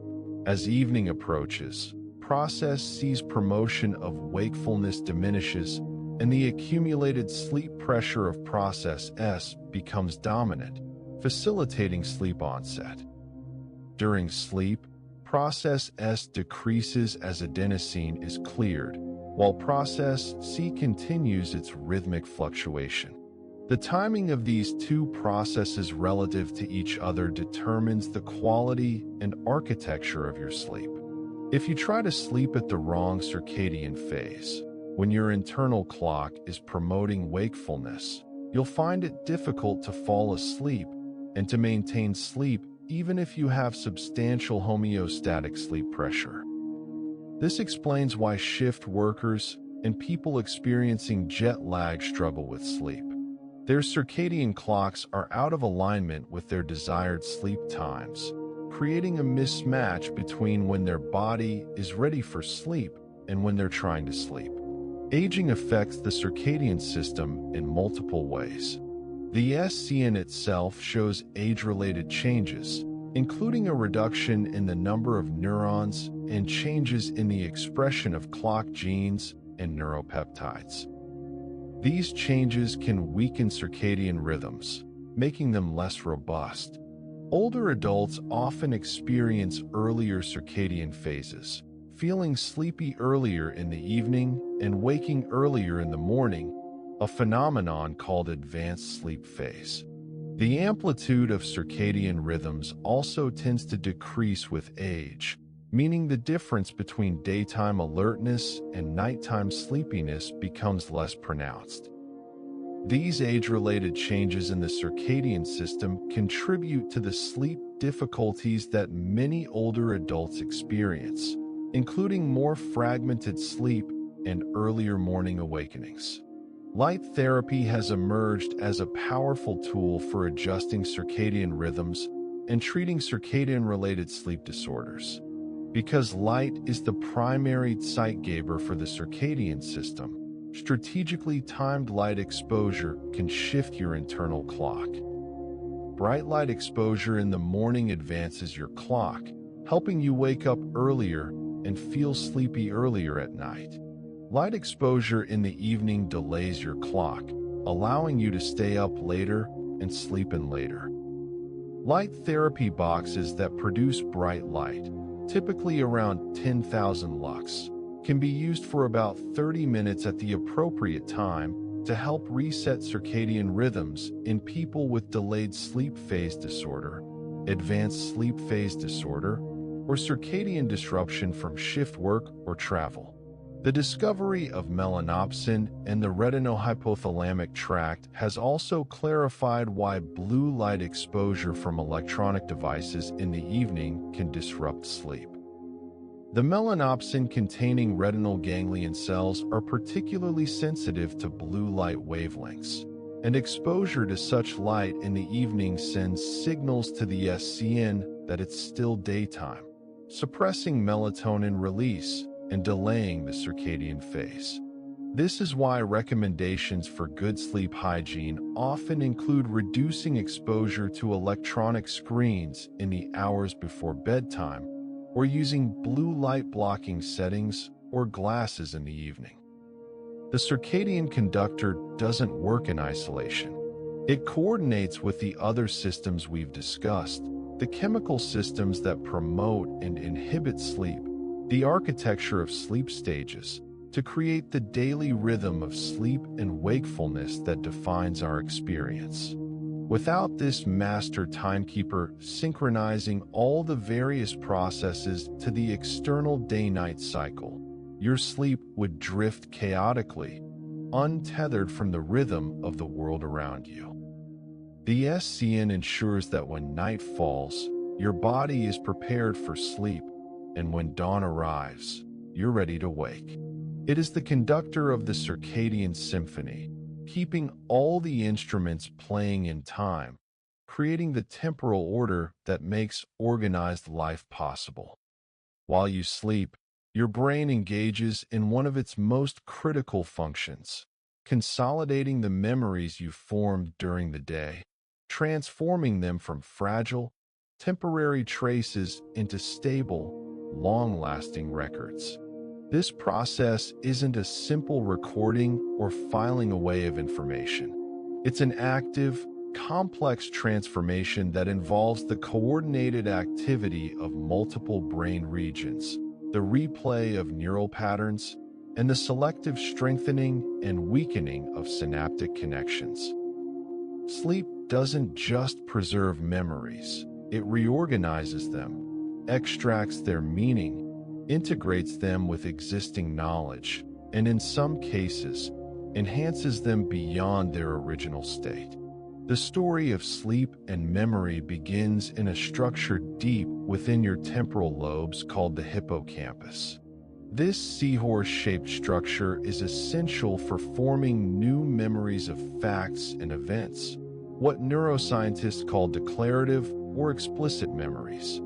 As evening approaches, Process C's promotion of wakefulness diminishes, and the accumulated sleep pressure of Process S becomes dominant, facilitating sleep onset. During sleep, Process S decreases as adenosine is cleared, while Process C continues its rhythmic fluctuation. The timing of these two processes relative to each other determines the quality and architecture of your sleep. If you try to sleep at the wrong circadian phase, when your internal clock is promoting wakefulness, you'll find it difficult to fall asleep and to maintain sleep even if you have substantial homeostatic sleep pressure. This explains why shift workers and people experiencing jet lag struggle with sleep. Their circadian clocks are out of alignment with their desired sleep times, creating a mismatch between when their body is ready for sleep and when they're trying to sleep. Aging affects the circadian system in multiple ways. The SCN itself shows age-related changes, including a reduction in the number of neurons and changes in the expression of clock genes and neuropeptides. These changes can weaken circadian rhythms, making them less robust. Older adults often experience earlier circadian phases, feeling sleepy earlier in the evening and waking earlier in the morning, a phenomenon called advanced sleep phase. The amplitude of circadian rhythms also tends to decrease with age, meaning the difference between daytime alertness and nighttime sleepiness becomes less pronounced. These age-related changes in the circadian system contribute to the sleep difficulties that many older adults experience, including more fragmented sleep and earlier morning awakenings. Light therapy has emerged as a powerful tool for adjusting circadian rhythms and treating circadian-related sleep disorders. Because light is the primary zeitgeber for the circadian system, Strategically timed light exposure can shift your internal clock. Bright light exposure in the morning advances your clock, helping you wake up earlier and feel sleepy earlier at night. Light exposure in the evening delays your clock, allowing you to stay up later and sleep in later. Light therapy boxes that produce bright light, typically around 10,000 lux, can be used for about 30 minutes at the appropriate time to help reset circadian rhythms in people with delayed sleep phase disorder, advanced sleep phase disorder, or circadian disruption from shift work or travel. The discovery of melanopsin and the retinohypothalamic tract has also clarified why blue light exposure from electronic devices in the evening can disrupt sleep. The melanopsin-containing retinal ganglion cells are particularly sensitive to blue light wavelengths, and exposure to such light in the evening sends signals to the SCN that it's still daytime, suppressing melatonin release and delaying the circadian phase. This is why recommendations for good sleep hygiene often include reducing exposure to electronic screens in the hours before bedtime, or using blue light blocking settings or glasses in the evening. The circadian conductor doesn't work in isolation. It coordinates with the other systems we've discussed, the chemical systems that promote and inhibit sleep, the architecture of sleep stages, to create the daily rhythm of sleep and wakefulness that defines our experience. Without this master timekeeper synchronizing all the various processes to the external day-night cycle, your sleep would drift chaotically, untethered from the rhythm of the world around you. The SCN ensures that when night falls, your body is prepared for sleep, and when dawn arrives, you're ready to wake. It is the conductor of the circadian symphony, keeping all the instruments playing in time, creating the temporal order that makes organized life possible. While you sleep, your brain engages in one of its most critical functions, consolidating the memories you formed during the day, transforming them from fragile, temporary traces into stable, long-lasting records. This process isn't a simple recording or filing away of information. It's an active, complex transformation that involves the coordinated activity of multiple brain regions, the replay of neural patterns, and the selective strengthening and weakening of synaptic connections. Sleep doesn't just preserve memories, it reorganizes them, extracts their meaning, integrates them with existing knowledge, and in some cases, enhances them beyond their original state. The story of sleep and memory begins in a structure deep within your temporal lobes called the hippocampus. This seahorse-shaped structure is essential for forming new memories of facts and events, what neuroscientists call declarative or explicit memories.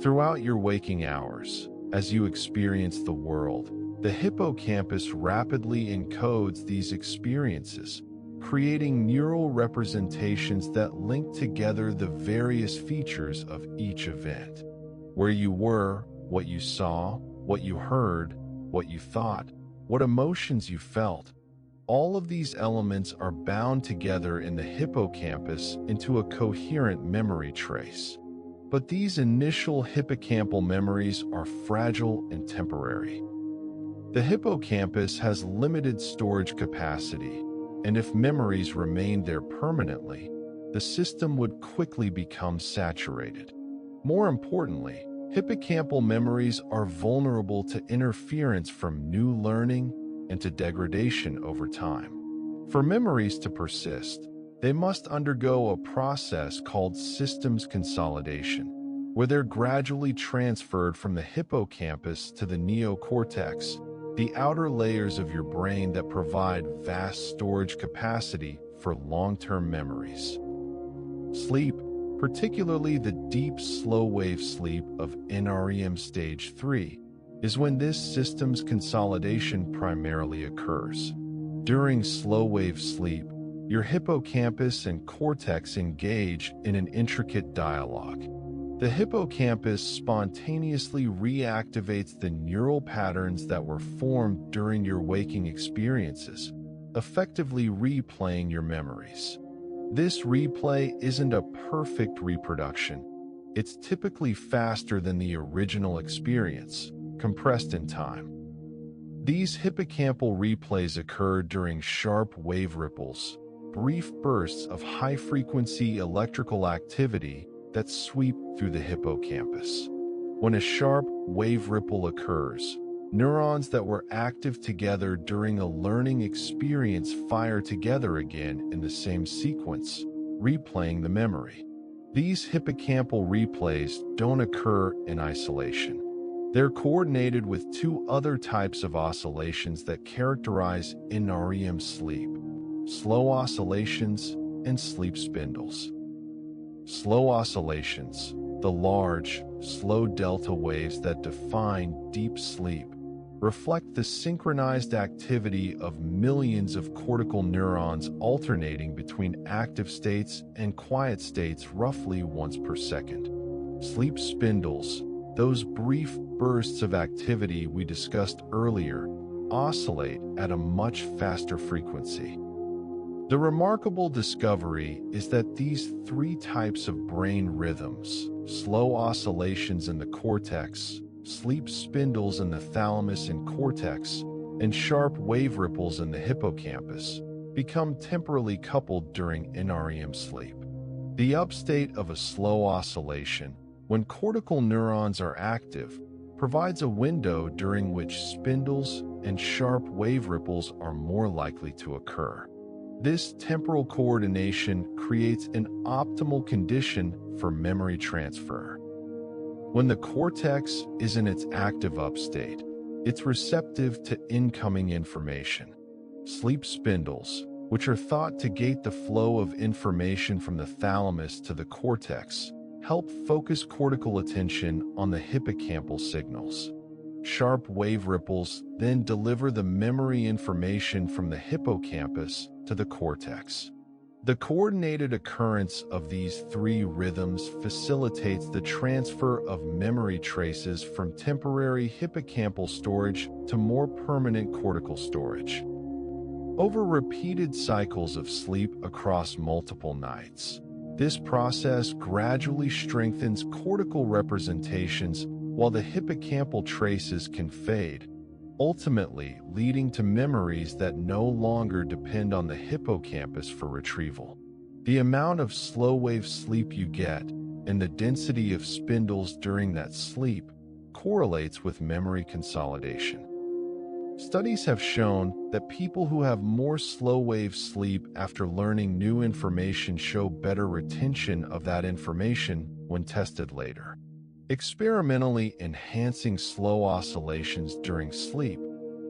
Throughout your waking hours, as you experience the world, the hippocampus rapidly encodes these experiences, creating neural representations that link together the various features of each event. Where you were, what you saw, what you heard, what you thought, what emotions you felt. All of these elements are bound together in the hippocampus into a coherent memory trace. But these initial hippocampal memories are fragile and temporary. The hippocampus has limited storage capacity, and if memories remain there permanently, the system would quickly become saturated. More importantly, hippocampal memories are vulnerable to interference from new learning and to degradation over time. For memories to persist, they must undergo a process called systems consolidation, where they're gradually transferred from the hippocampus to the neocortex, the outer layers of your brain that provide vast storage capacity for long-term memories. Sleep, particularly the deep slow-wave sleep of NREM stage 3, is when this system's consolidation primarily occurs. During slow-wave sleep, your hippocampus and cortex engage in an intricate dialogue. The hippocampus spontaneously reactivates the neural patterns that were formed during your waking experiences, effectively replaying your memories. This replay isn't a perfect reproduction. It's typically faster than the original experience, compressed in time. These hippocampal replays occur during sharp wave ripples, brief bursts of high-frequency electrical activity that sweep through the hippocampus. When a sharp wave ripple occurs, neurons that were active together during a learning experience fire together again in the same sequence, replaying the memory. These hippocampal replays don't occur in isolation. They're coordinated with two other types of oscillations that characterize NREM sleep: slow oscillations and sleep spindles. Slow oscillations, the large, slow delta waves that define deep sleep, reflect the synchronized activity of millions of cortical neurons alternating between active states and quiet states roughly once per second. Sleep spindles, those brief bursts of activity we discussed earlier, oscillate at a much faster frequency. The remarkable discovery is that these three types of brain rhythms, slow oscillations in the cortex, sleep spindles in the thalamus and cortex, and sharp wave ripples in the hippocampus, become temporally coupled during NREM sleep. The upstate of a slow oscillation, when cortical neurons are active, provides a window during which spindles and sharp wave ripples are more likely to occur. This temporal coordination creates an optimal condition for memory transfer. When the cortex is in its active upstate, it's receptive to incoming information. Sleep spindles, which are thought to gate the flow of information from the thalamus to the cortex, help focus cortical attention on the hippocampal signals. Sharp wave ripples then deliver the memory information from the hippocampus to the cortex. The coordinated occurrence of these three rhythms facilitates the transfer of memory traces from temporary hippocampal storage to more permanent cortical storage. Over repeated cycles of sleep across multiple nights, this process gradually strengthens cortical representations while the hippocampal traces can fade, ultimately leading to memories that no longer depend on the hippocampus for retrieval. The amount of slow-wave sleep you get and the density of spindles during that sleep correlates with memory consolidation. Studies have shown that people who have more slow-wave sleep after learning new information show better retention of that information when tested later. Experimentally enhancing slow oscillations during sleep,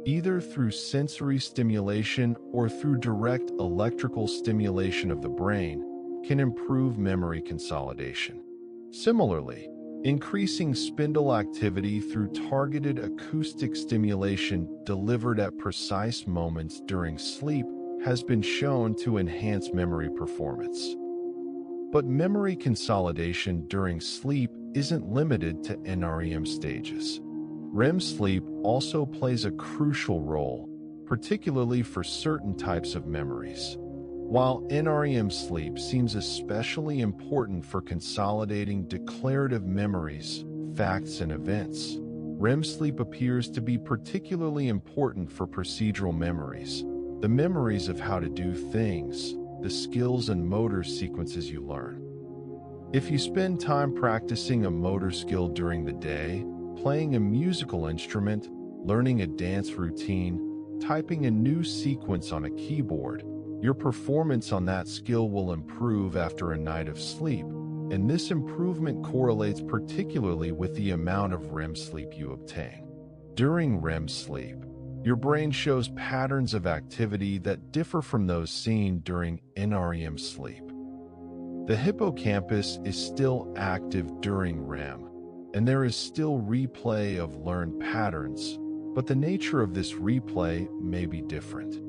either through sensory stimulation or through direct electrical stimulation of the brain, can improve memory consolidation. Similarly, increasing spindle activity through targeted acoustic stimulation delivered at precise moments during sleep has been shown to enhance memory performance. But memory consolidation during sleep isn't limited to NREM stages. REM sleep also plays a crucial role, particularly for certain types of memories. While NREM sleep seems especially important for consolidating declarative memories, facts, and events, REM sleep appears to be particularly important for procedural memories, the memories of how to do things, the skills and motor sequences you learn. If you spend time practicing a motor skill during the day, playing a musical instrument, learning a dance routine, typing a new sequence on a keyboard, your performance on that skill will improve after a night of sleep, and this improvement correlates particularly with the amount of REM sleep you obtain. During REM sleep, your brain shows patterns of activity that differ from those seen during NREM sleep. The hippocampus is still active during REM, and there is still replay of learned patterns, but the nature of this replay may be different.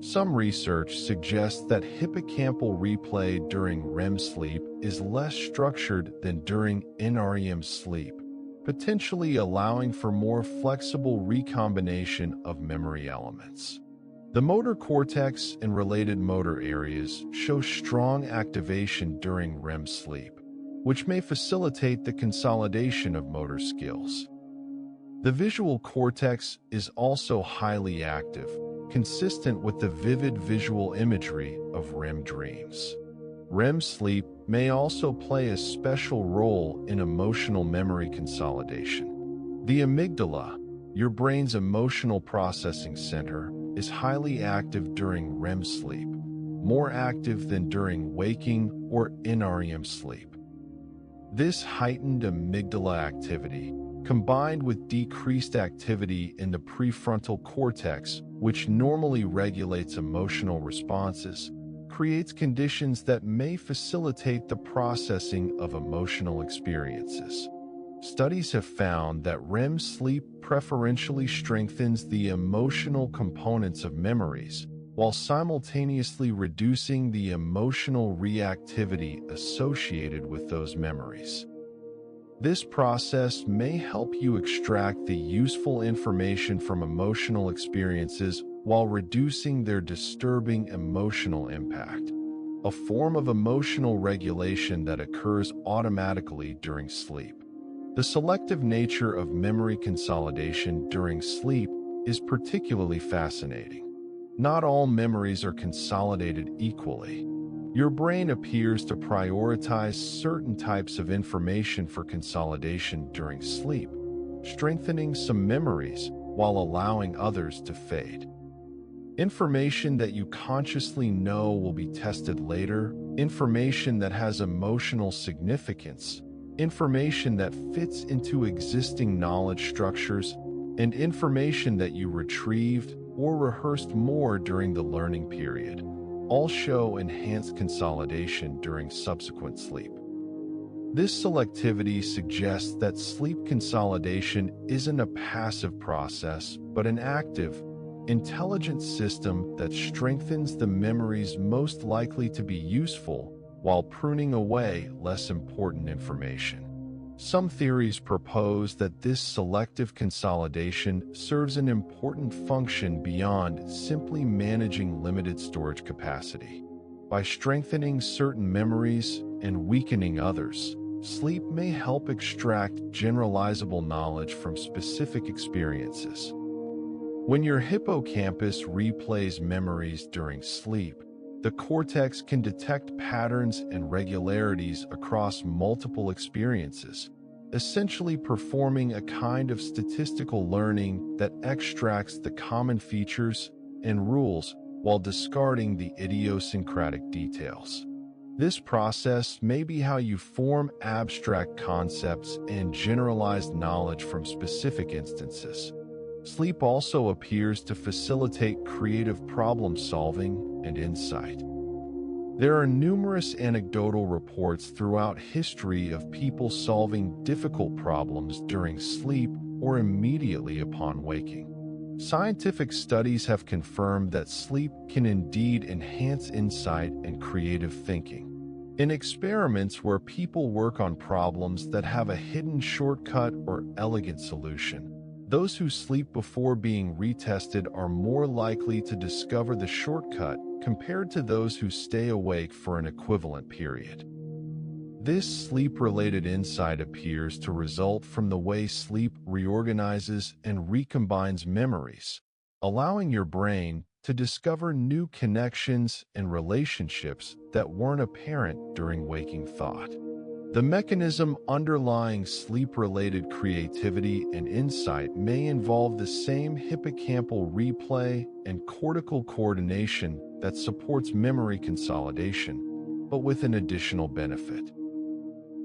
Some research suggests that hippocampal replay during REM sleep is less structured than during NREM sleep, potentially allowing for more flexible recombination of memory elements. The motor cortex and related motor areas show strong activation during REM sleep, which may facilitate the consolidation of motor skills. The visual cortex is also highly active, consistent with the vivid visual imagery of REM dreams. REM sleep may also play a special role in emotional memory consolidation. The amygdala, your brain's emotional processing center, is highly active during REM sleep, more active than during waking or NREM sleep. This heightened amygdala activity, combined with decreased activity in the prefrontal cortex, which normally regulates emotional responses, creates conditions that may facilitate the processing of emotional experiences. Studies have found that REM sleep preferentially strengthens the emotional components of memories, while simultaneously reducing the emotional reactivity associated with those memories. This process may help you extract the useful information from emotional experiences while reducing their disturbing emotional impact, a form of emotional regulation that occurs automatically during sleep. The selective nature of memory consolidation during sleep is particularly fascinating. Not all memories are consolidated equally. Your brain appears to prioritize certain types of information for consolidation during sleep, strengthening some memories while allowing others to fade. Information that you consciously know will be tested later, information that has emotional significance, information that fits into existing knowledge structures, and information that you retrieved or rehearsed more during the learning period, all show enhanced consolidation during subsequent sleep. This selectivity suggests that sleep consolidation isn't a passive process, but an active, intelligent system that strengthens the memories most likely to be useful while pruning away less important information. Some theories propose that this selective consolidation serves an important function beyond simply managing limited storage capacity. By strengthening certain memories and weakening others, sleep may help extract generalizable knowledge from specific experiences. When your hippocampus replays memories during sleep, the cortex can detect patterns and regularities across multiple experiences, essentially performing a kind of statistical learning that extracts the common features and rules while discarding the idiosyncratic details. This process may be how you form abstract concepts and generalized knowledge from specific instances. Sleep also appears to facilitate creative problem-solving and insight. There are numerous anecdotal reports throughout history of people solving difficult problems during sleep or immediately upon waking. Scientific studies have confirmed that sleep can indeed enhance insight and creative thinking. In experiments where people work on problems that have a hidden shortcut or elegant solution, those who sleep before being retested are more likely to discover the shortcut compared to those who stay awake for an equivalent period. This sleep-related insight appears to result from the way sleep reorganizes and recombines memories, allowing your brain to discover new connections and relationships that weren't apparent during waking thought. The mechanism underlying sleep-related creativity and insight may involve the same hippocampal replay and cortical coordination that supports memory consolidation, but with an additional benefit.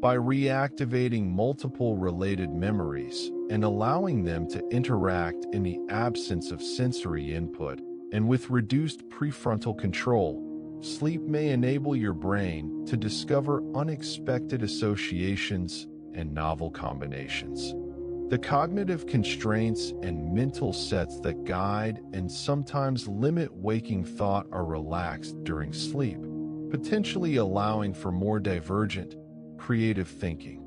By reactivating multiple related memories and allowing them to interact in the absence of sensory input and with reduced prefrontal control, sleep may enable your brain to discover unexpected associations and novel combinations. The cognitive constraints and mental sets that guide and sometimes limit waking thought are relaxed during sleep, potentially allowing for more divergent, creative thinking.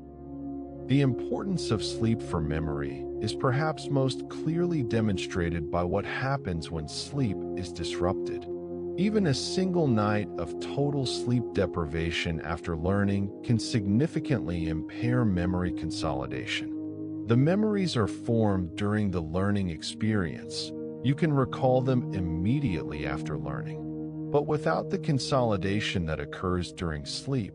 The importance of sleep for memory is perhaps most clearly demonstrated by what happens when sleep is disrupted. Even a single night of total sleep deprivation after learning can significantly impair memory consolidation. The memories are formed during the learning experience. You can recall them immediately after learning. But without the consolidation that occurs during sleep,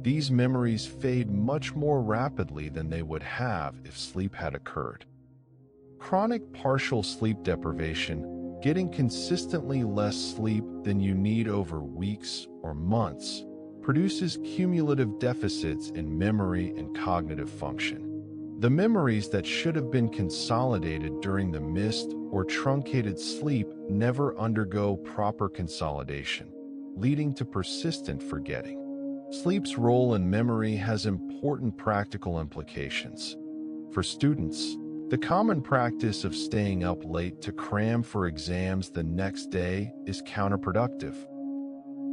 these memories fade much more rapidly than they would have if sleep had occurred. Chronic partial sleep deprivation, getting consistently less sleep than you need over weeks or months, produces cumulative deficits in memory and cognitive function. The memories that should have been consolidated during the missed or truncated sleep never undergo proper consolidation, leading to persistent forgetting. Sleep's role in memory has important practical implications. For students, the common practice of staying up late to cram for exams the next day is counterproductive.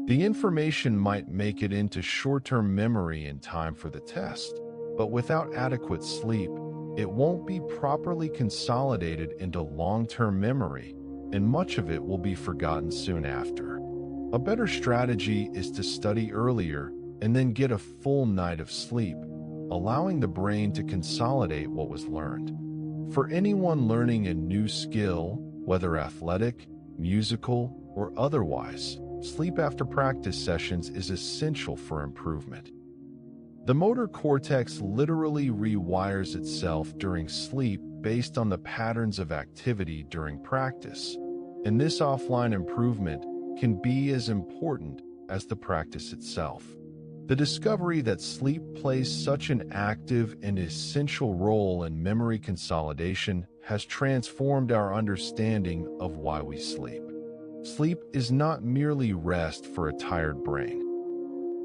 The information might make it into short-term memory in time for the test, but without adequate sleep, it won't be properly consolidated into long-term memory, and much of it will be forgotten soon after. A better strategy is to study earlier and then get a full night of sleep, allowing the brain to consolidate what was learned. For anyone learning a new skill, whether athletic, musical, or otherwise, sleep after practice sessions is essential for improvement. The motor cortex literally rewires itself during sleep based on the patterns of activity during practice, and this offline improvement can be as important as the practice itself. The discovery that sleep plays such an active and essential role in memory consolidation has transformed our understanding of why we sleep. Sleep is not merely rest for a tired brain.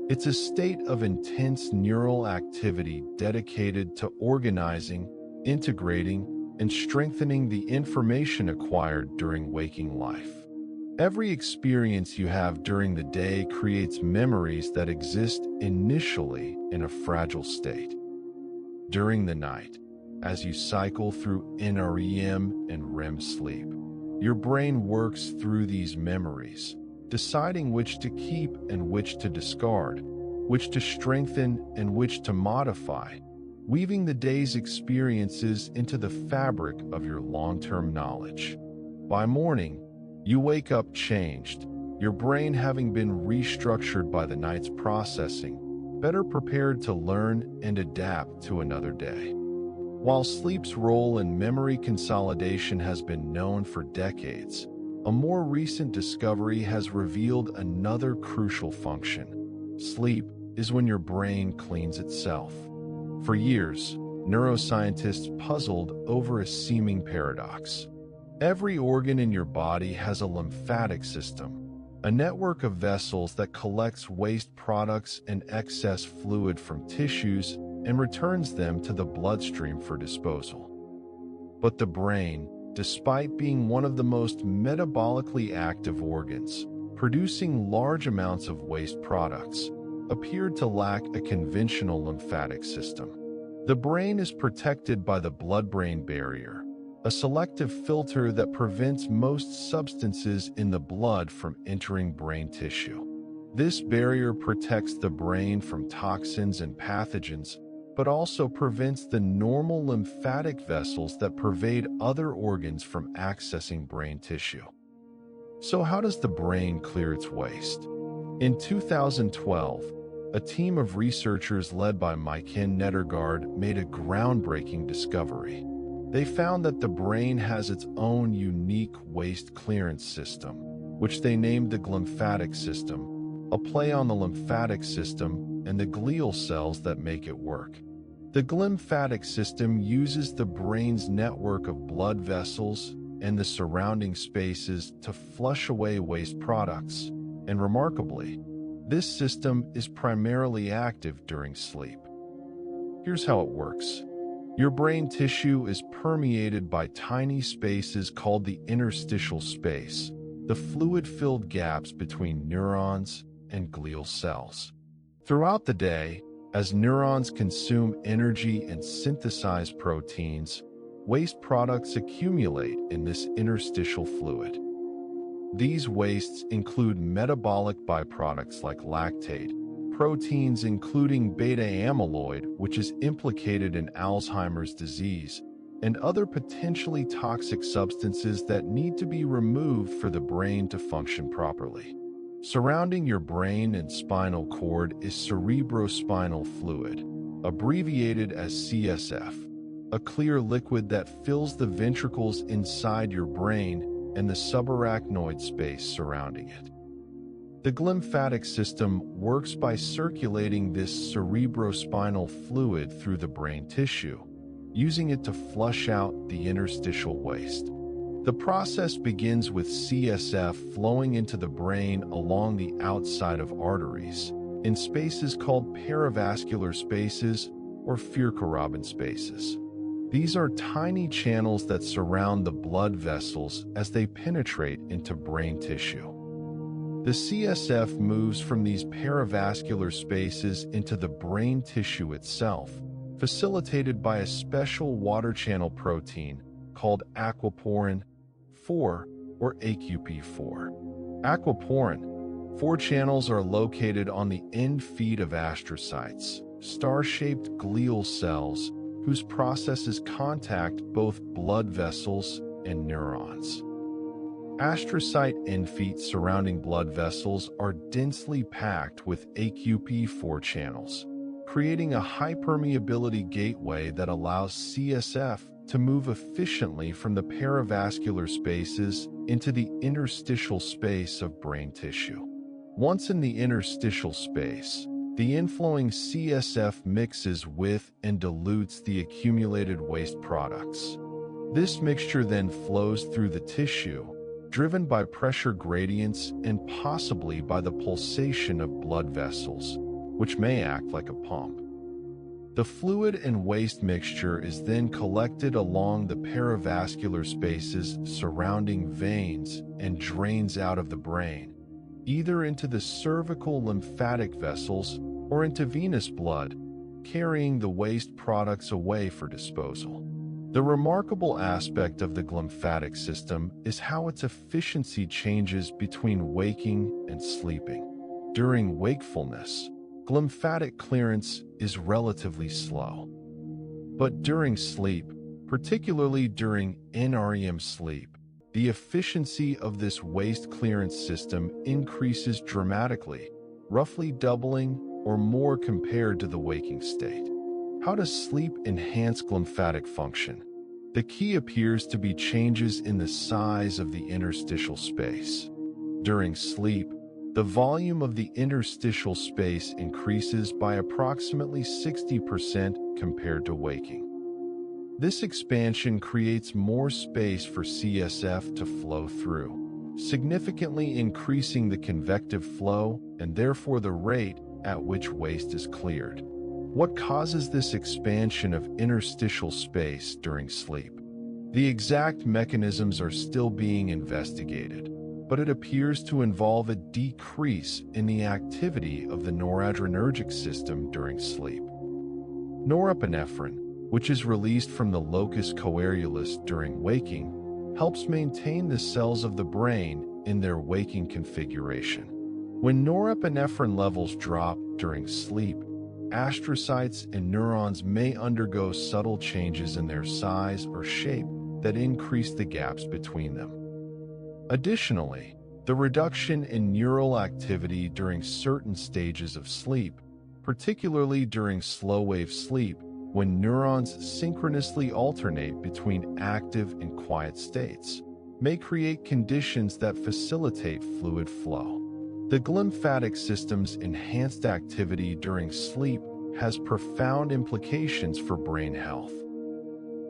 It's a state of intense neural activity dedicated to organizing, integrating, and strengthening the information acquired during waking life. Every experience you have during the day creates memories that exist initially in a fragile state. During the night, as you cycle through NREM and REM sleep, your brain works through these memories, deciding which to keep and which to discard, which to strengthen and which to modify, weaving the day's experiences into the fabric of your long-term knowledge. By morning, you wake up changed, your brain having been restructured by the night's processing, better prepared to learn and adapt to another day. While sleep's role in memory consolidation has been known for decades, a more recent discovery has revealed another crucial function. Sleep is when your brain cleans itself. For years, neuroscientists puzzled over a seeming paradox. Every organ in your body has a lymphatic system, a network of vessels that collects waste products and excess fluid from tissues and returns them to the bloodstream for disposal. But the brain, despite being one of the most metabolically active organs, producing large amounts of waste products, appeared to lack a conventional lymphatic system. The brain is protected by the blood-brain barrier, a selective filter that prevents most substances in the blood from entering brain tissue. This barrier protects the brain from toxins and pathogens, but also prevents the normal lymphatic vessels that pervade other organs from accessing brain tissue. So how does the brain clear its waste? In 2012, a team of researchers led by Maiken Nedergaard made a groundbreaking discovery. They found that the brain has its own unique waste clearance system, which they named the glymphatic system, a play on the lymphatic system and the glial cells that make it work. The glymphatic system uses the brain's network of blood vessels and the surrounding spaces to flush away waste products, and remarkably, this system is primarily active during sleep. Here's how it works. Your brain tissue is permeated by tiny spaces called the interstitial space, the fluid-filled gaps between neurons and glial cells. Throughout the day, as neurons consume energy and synthesize proteins, waste products accumulate in this interstitial fluid. These wastes include metabolic byproducts like lactate, proteins including beta-amyloid, which is implicated in Alzheimer's disease, and other potentially toxic substances that need to be removed for the brain to function properly. Surrounding your brain and spinal cord is cerebrospinal fluid, abbreviated as CSF, a clear liquid that fills the ventricles inside your brain and the subarachnoid space surrounding it. The glymphatic system works by circulating this cerebrospinal fluid through the brain tissue, using it to flush out the interstitial waste. The process begins with CSF flowing into the brain along the outside of arteries, in spaces called perivascular spaces or Virchow-Robin spaces. These are tiny channels that surround the blood vessels as they penetrate into brain tissue. The CSF moves from these perivascular spaces into the brain tissue itself, facilitated by a special water channel protein called aquaporin 4 or AQP4. Aquaporin 4 channels are located on the end feet of astrocytes, star-shaped glial cells whose processes contact both blood vessels and neurons. Astrocyte end feet surrounding blood vessels are densely packed with AQP4 channels, creating a high permeability gateway that allows CSF to move efficiently from the perivascular spaces into the interstitial space of brain tissue. Once in the interstitial space, the inflowing CSF mixes with and dilutes the accumulated waste products. This mixture then flows through the tissue, driven by pressure gradients and possibly by the pulsation of blood vessels, which may act like a pump. The fluid and waste mixture is then collected along the perivascular spaces surrounding veins and drains out of the brain, either into the cervical lymphatic vessels or into venous blood, carrying the waste products away for disposal. The remarkable aspect of the glymphatic system is how its efficiency changes between waking and sleeping. During wakefulness, glymphatic clearance is relatively slow. But during sleep, particularly during NREM sleep, the efficiency of this waste clearance system increases dramatically, roughly doubling or more compared to the waking state. How does sleep enhance glymphatic function? The key appears to be changes in the size of the interstitial space. During sleep, the volume of the interstitial space increases by approximately 60% compared to waking. This expansion creates more space for CSF to flow through, significantly increasing the convective flow and therefore the rate at which waste is cleared. What causes this expansion of interstitial space during sleep? The exact mechanisms are still being investigated, but it appears to involve a decrease in the activity of the noradrenergic system during sleep. Norepinephrine, which is released from the locus coeruleus during waking, helps maintain the cells of the brain in their waking configuration. When norepinephrine levels drop during sleep, astrocytes and neurons may undergo subtle changes in their size or shape that increase the gaps between them. Additionally, the reduction in neural activity during certain stages of sleep, particularly during slow-wave sleep, when neurons synchronously alternate between active and quiet states, may create conditions that facilitate fluid flow. The glymphatic system's enhanced activity during sleep has profound implications for brain health.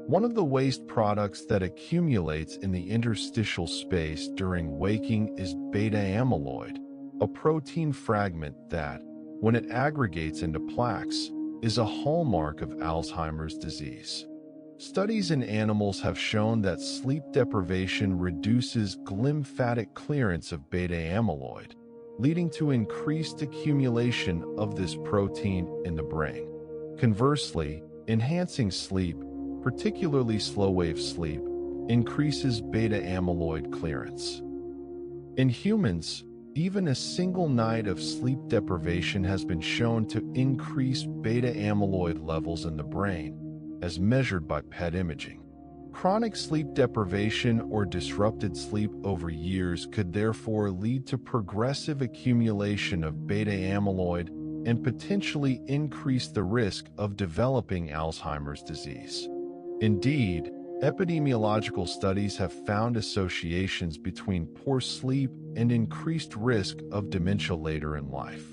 One of the waste products that accumulates in the interstitial space during waking is beta-amyloid, a protein fragment that, when it aggregates into plaques, is a hallmark of Alzheimer's disease. Studies in animals have shown that sleep deprivation reduces glymphatic clearance of beta amyloid, leading to increased accumulation of this protein in the brain. Conversely, enhancing sleep, particularly slow-wave sleep, increases beta amyloid clearance. In humans, even a single night of sleep deprivation has been shown to increase beta amyloid levels in the brain, as measured by PET imaging. Chronic sleep deprivation or disrupted sleep over years could therefore lead to progressive accumulation of beta amyloid and potentially increase the risk of developing Alzheimer's disease. Indeed, epidemiological studies have found associations between poor sleep and increased risk of dementia later in life.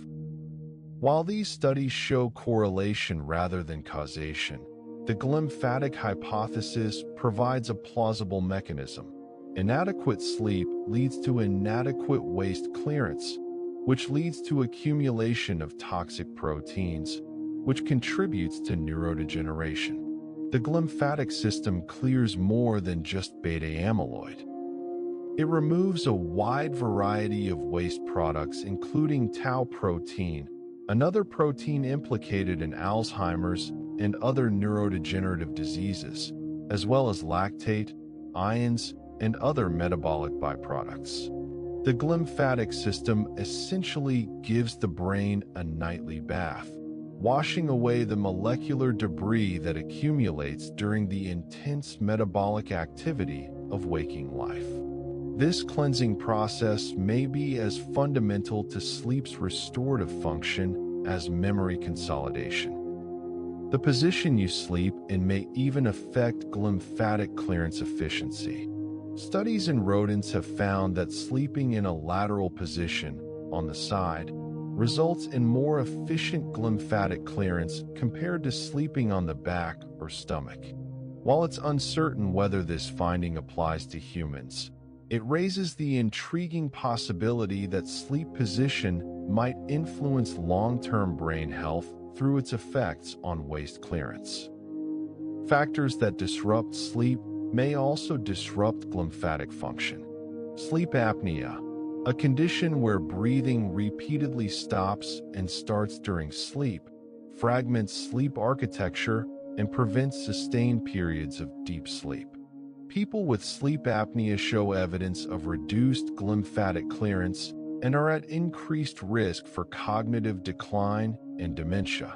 While these studies show correlation rather than causation, the glymphatic hypothesis provides a plausible mechanism. Inadequate sleep leads to inadequate waste clearance, which leads to accumulation of toxic proteins, which contributes to neurodegeneration. The glymphatic system clears more than just beta amyloid. It removes a wide variety of waste products, including tau protein, another protein implicated in Alzheimer's and other neurodegenerative diseases, as well as lactate, ions, and other metabolic byproducts. The glymphatic system essentially gives the brain a nightly bath, washing away the molecular debris that accumulates during the intense metabolic activity of waking life. This cleansing process may be as fundamental to sleep's restorative function as memory consolidation. The position you sleep in may even affect glymphatic clearance efficiency. Studies in rodents have found that sleeping in a lateral position, on the side, results in more efficient glymphatic clearance compared to sleeping on the back or stomach. While it's uncertain whether this finding applies to humans, it raises the intriguing possibility that sleep position might influence long-term brain health through its effects on waste clearance. Factors that disrupt sleep may also disrupt glymphatic function. Sleep apnea, a condition where breathing repeatedly stops and starts during sleep, fragments sleep architecture and prevents sustained periods of deep sleep. People with sleep apnea show evidence of reduced glymphatic clearance and are at increased risk for cognitive decline and dementia.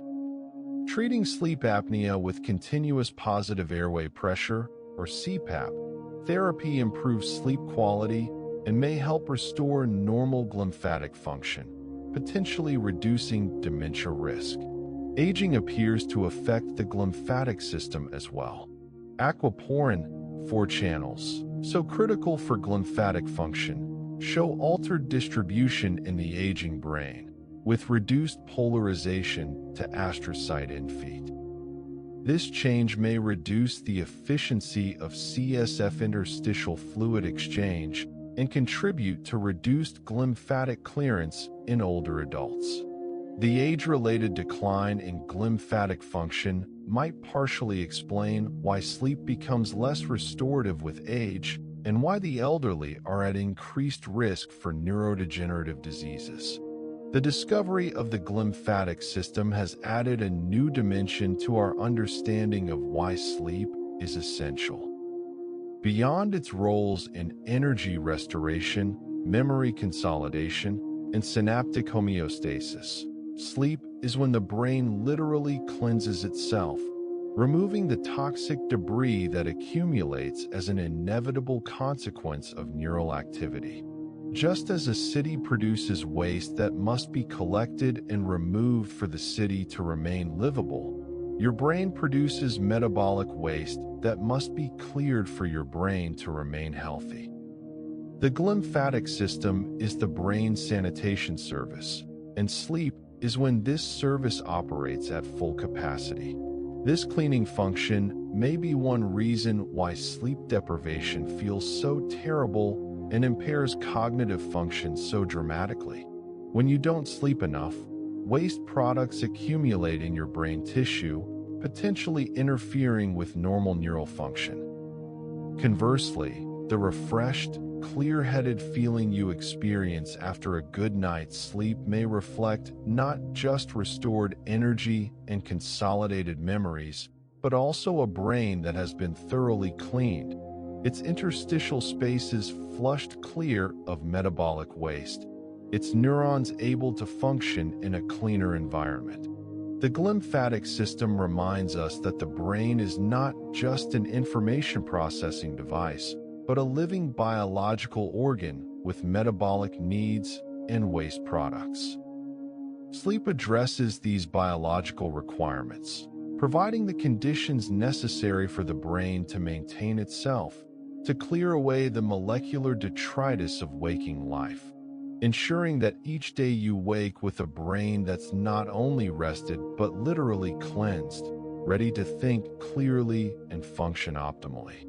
Treating sleep apnea with continuous positive airway pressure, or CPAP, therapy improves sleep quality and may help restore normal glymphatic function, potentially reducing dementia risk. Aging appears to affect the glymphatic system as well. Aquaporin, 4 channels, so critical for glymphatic function, show altered distribution in the aging brain, with reduced polarization to astrocyte infeed. This change may reduce the efficiency of CSF interstitial fluid exchange and contribute to reduced glymphatic clearance in older adults. The age-related decline in glymphatic function might partially explain why sleep becomes less restorative with age and why the elderly are at increased risk for neurodegenerative diseases. The discovery of the glymphatic system has added a new dimension to our understanding of why sleep is essential. Beyond its roles in energy restoration, memory consolidation, and synaptic homeostasis, sleep is when the brain literally cleanses itself, removing the toxic debris that accumulates as an inevitable consequence of neural activity. Just as a city produces waste that must be collected and removed for the city to remain livable, your brain produces metabolic waste that must be cleared for your brain to remain healthy. The glymphatic system is the brain's sanitation service, and sleep is when this service operates at full capacity. This cleaning function may be one reason why sleep deprivation feels so terrible and impairs cognitive function so dramatically. When you don't sleep enough, waste products accumulate in your brain tissue, potentially interfering with normal neural function. Conversely, the refreshed, clear-headed feeling you experience after a good night's sleep may reflect not just restored energy and consolidated memories, but also a brain that has been thoroughly cleaned, its interstitial spaces flushed clear of metabolic waste, its neurons able to function in a cleaner environment. The glymphatic system reminds us that the brain is not just an information processing device, but a living biological organ with metabolic needs and waste products. Sleep addresses these biological requirements, providing the conditions necessary for the brain to maintain itself, to clear away the molecular detritus of waking life, ensuring that each day you wake with a brain that's not only rested but literally cleansed, ready to think clearly and function optimally.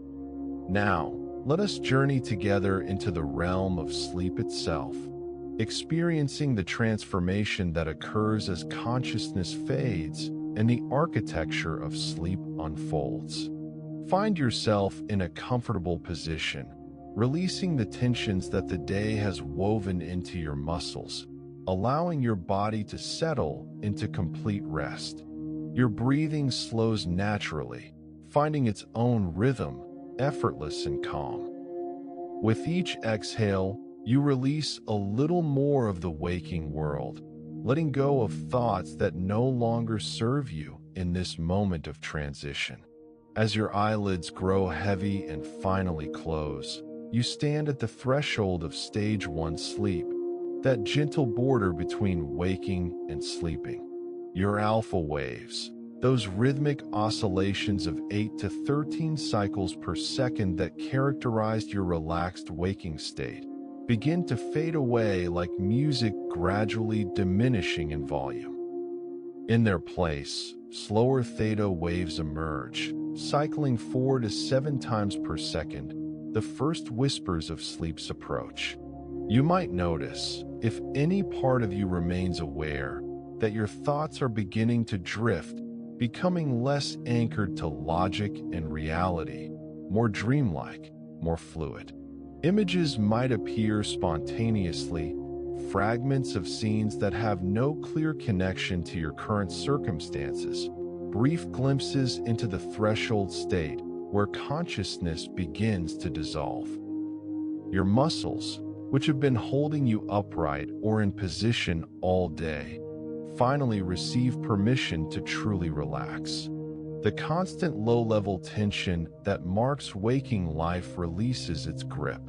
Now, let us journey together into the realm of sleep itself, experiencing the transformation that occurs as consciousness fades and the architecture of sleep unfolds. Find yourself in a comfortable position, releasing the tensions that the day has woven into your muscles, allowing your body to settle into complete rest. Your breathing slows naturally, finding its own rhythm, effortless and calm. With each exhale, you release a little more of the waking world, letting go of thoughts that no longer serve you in this moment of transition. As your eyelids grow heavy and finally close, you stand at the threshold of stage 1 sleep, that gentle border between waking and sleeping. Your alpha waves, those rhythmic oscillations of 8 to 13 cycles per second that characterized your relaxed waking state, begin to fade away like music gradually diminishing in volume. In their place, slower theta waves emerge, cycling 4 to 7 times per second, the first whispers of sleep's approach. You might notice, if any part of you remains aware, that your thoughts are beginning to drift, becoming less anchored to logic and reality, more dreamlike, more fluid. Images might appear spontaneously, fragments of scenes that have no clear connection to your current circumstances, brief glimpses into the threshold state where consciousness begins to dissolve. Your muscles, which have been holding you upright or in position all day, finally receive permission to truly relax. The constant low-level tension that marks waking life releases its grip.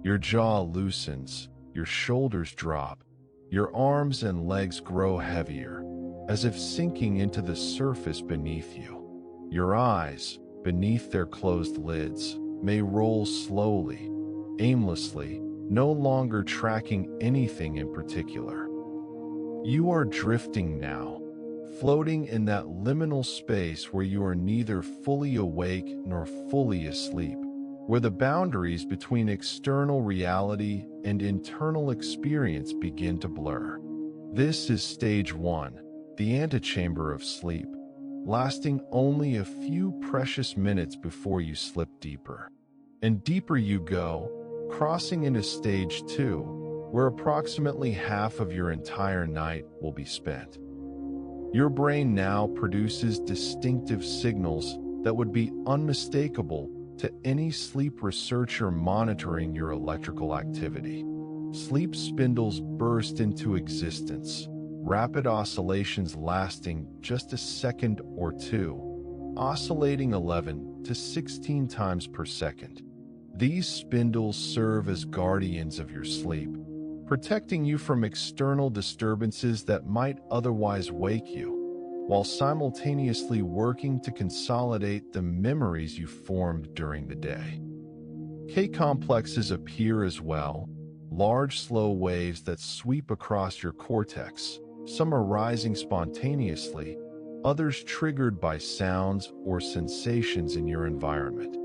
Your jaw loosens, your shoulders drop, your arms and legs grow heavier, as if sinking into the surface beneath you. Your eyes, beneath their closed lids, may roll slowly, aimlessly, no longer tracking anything in particular. You are drifting now, floating in that liminal space where you are neither fully awake nor fully asleep, where the boundaries between external reality and internal experience begin to blur. This is stage 1, the antechamber of sleep, lasting only a few precious minutes before you slip deeper. And deeper you go, crossing into stage 2, where approximately half of your entire night will be spent. Your brain now produces distinctive signals that would be unmistakable to any sleep researcher monitoring your electrical activity. Sleep spindles burst into existence, rapid oscillations lasting just a second or two, oscillating 11 to 16 times per second. These spindles serve as guardians of your sleep, protecting you from external disturbances that might otherwise wake you, while simultaneously working to consolidate the memories you formed during the day. K-complexes appear as well, large slow waves that sweep across your cortex, some arising spontaneously, others triggered by sounds or sensations in your environment.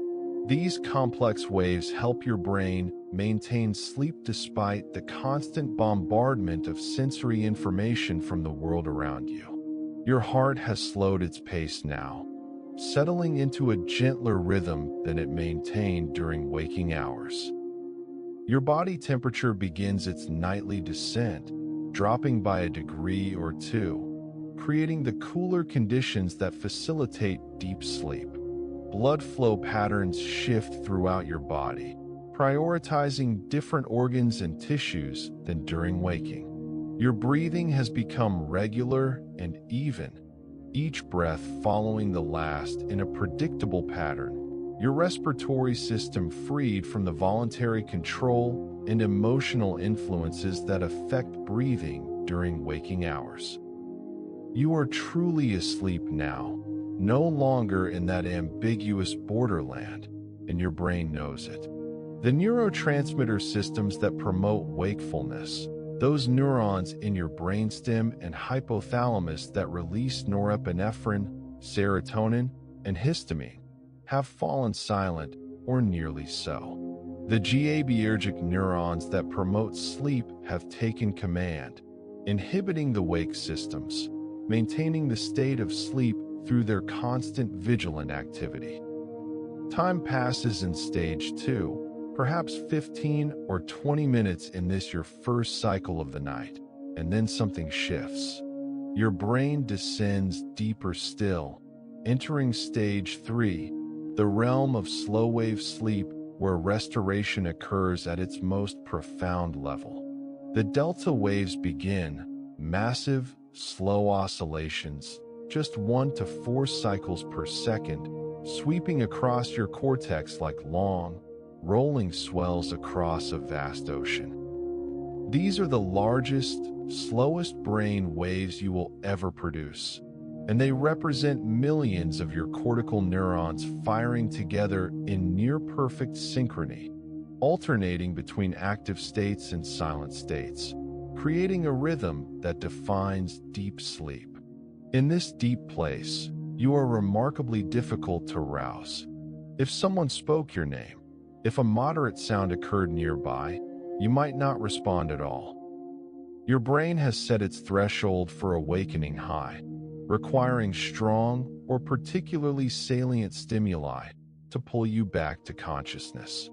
These complex waves help your brain maintain sleep despite the constant bombardment of sensory information from the world around you. Your heart has slowed its pace now, settling into a gentler rhythm than it maintained during waking hours. Your body temperature begins its nightly descent, dropping by a degree or two, creating the cooler conditions that facilitate deep sleep. Blood flow patterns shift throughout your body, prioritizing different organs and tissues than during waking. Your breathing has become regular and even, each breath following the last in a predictable pattern. Your respiratory system freed from the voluntary control and emotional influences that affect breathing during waking hours. You are truly asleep now, no longer in that ambiguous borderland, and your brain knows it. The neurotransmitter systems that promote wakefulness, those neurons in your brainstem and hypothalamus that release norepinephrine, serotonin, and histamine, have fallen silent or nearly so. The GABAergic neurons that promote sleep have taken command, inhibiting the wake systems, maintaining the state of sleep through their constant vigilant activity. Time passes in stage 2, perhaps 15 or 20 minutes in this your first cycle of the night, and then something shifts. Your brain descends deeper still, entering stage 3, the realm of slow-wave sleep where restoration occurs at its most profound level. The delta waves begin, massive, slow oscillations, just 1 to 4 cycles per second, sweeping across your cortex like long, rolling swells across a vast ocean. These are the largest, slowest brain waves you will ever produce, and they represent millions of your cortical neurons firing together in near-perfect synchrony, alternating between active states and silent states, creating a rhythm that defines deep sleep. In this deep place, you are remarkably difficult to rouse. If someone spoke your name, if a moderate sound occurred nearby, you might not respond at all. Your brain has set its threshold for awakening high, requiring strong or particularly salient stimuli to pull you back to consciousness.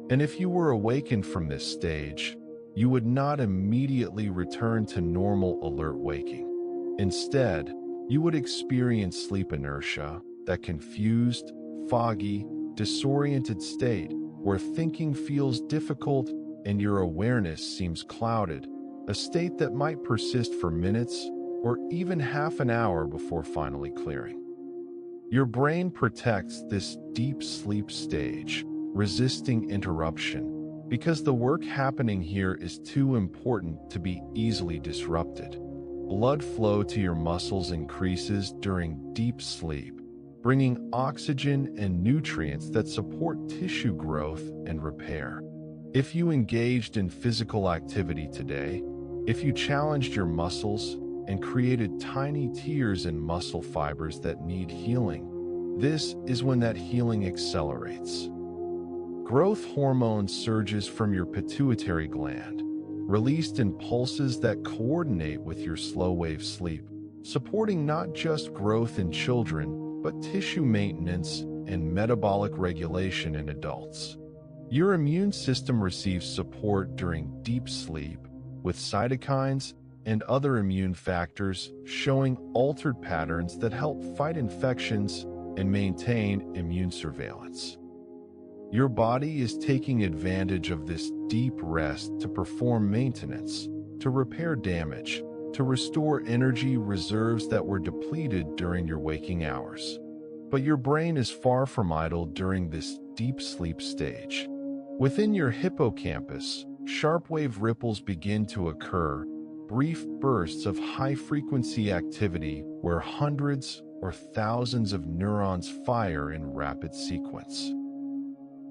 And if you were awakened from this stage, you would not immediately return to normal alert waking. Instead, you would experience sleep inertia, that confused, foggy, disoriented state where thinking feels difficult and your awareness seems clouded, a state that might persist for minutes or even half an hour before finally clearing. Your brain protects this deep sleep stage, resisting interruption, because the work happening here is too important to be easily disrupted. Blood flow to your muscles increases during deep sleep, bringing oxygen and nutrients that support tissue growth and repair. If you engaged in physical activity today, if you challenged your muscles and created tiny tears in muscle fibers that need healing, this is when that healing accelerates. Growth hormone surges from your pituitary gland, released in pulses that coordinate with your slow-wave sleep, supporting not just growth in children, but tissue maintenance and metabolic regulation in adults. Your immune system receives support during deep sleep, with cytokines and other immune factors showing altered patterns that help fight infections and maintain immune surveillance. Your body is taking advantage of this deep rest to perform maintenance, to repair damage, to restore energy reserves that were depleted during your waking hours. But your brain is far from idle during this deep sleep stage. Within your hippocampus, sharp-wave ripples begin to occur, brief bursts of high-frequency activity where hundreds or thousands of neurons fire in rapid sequence.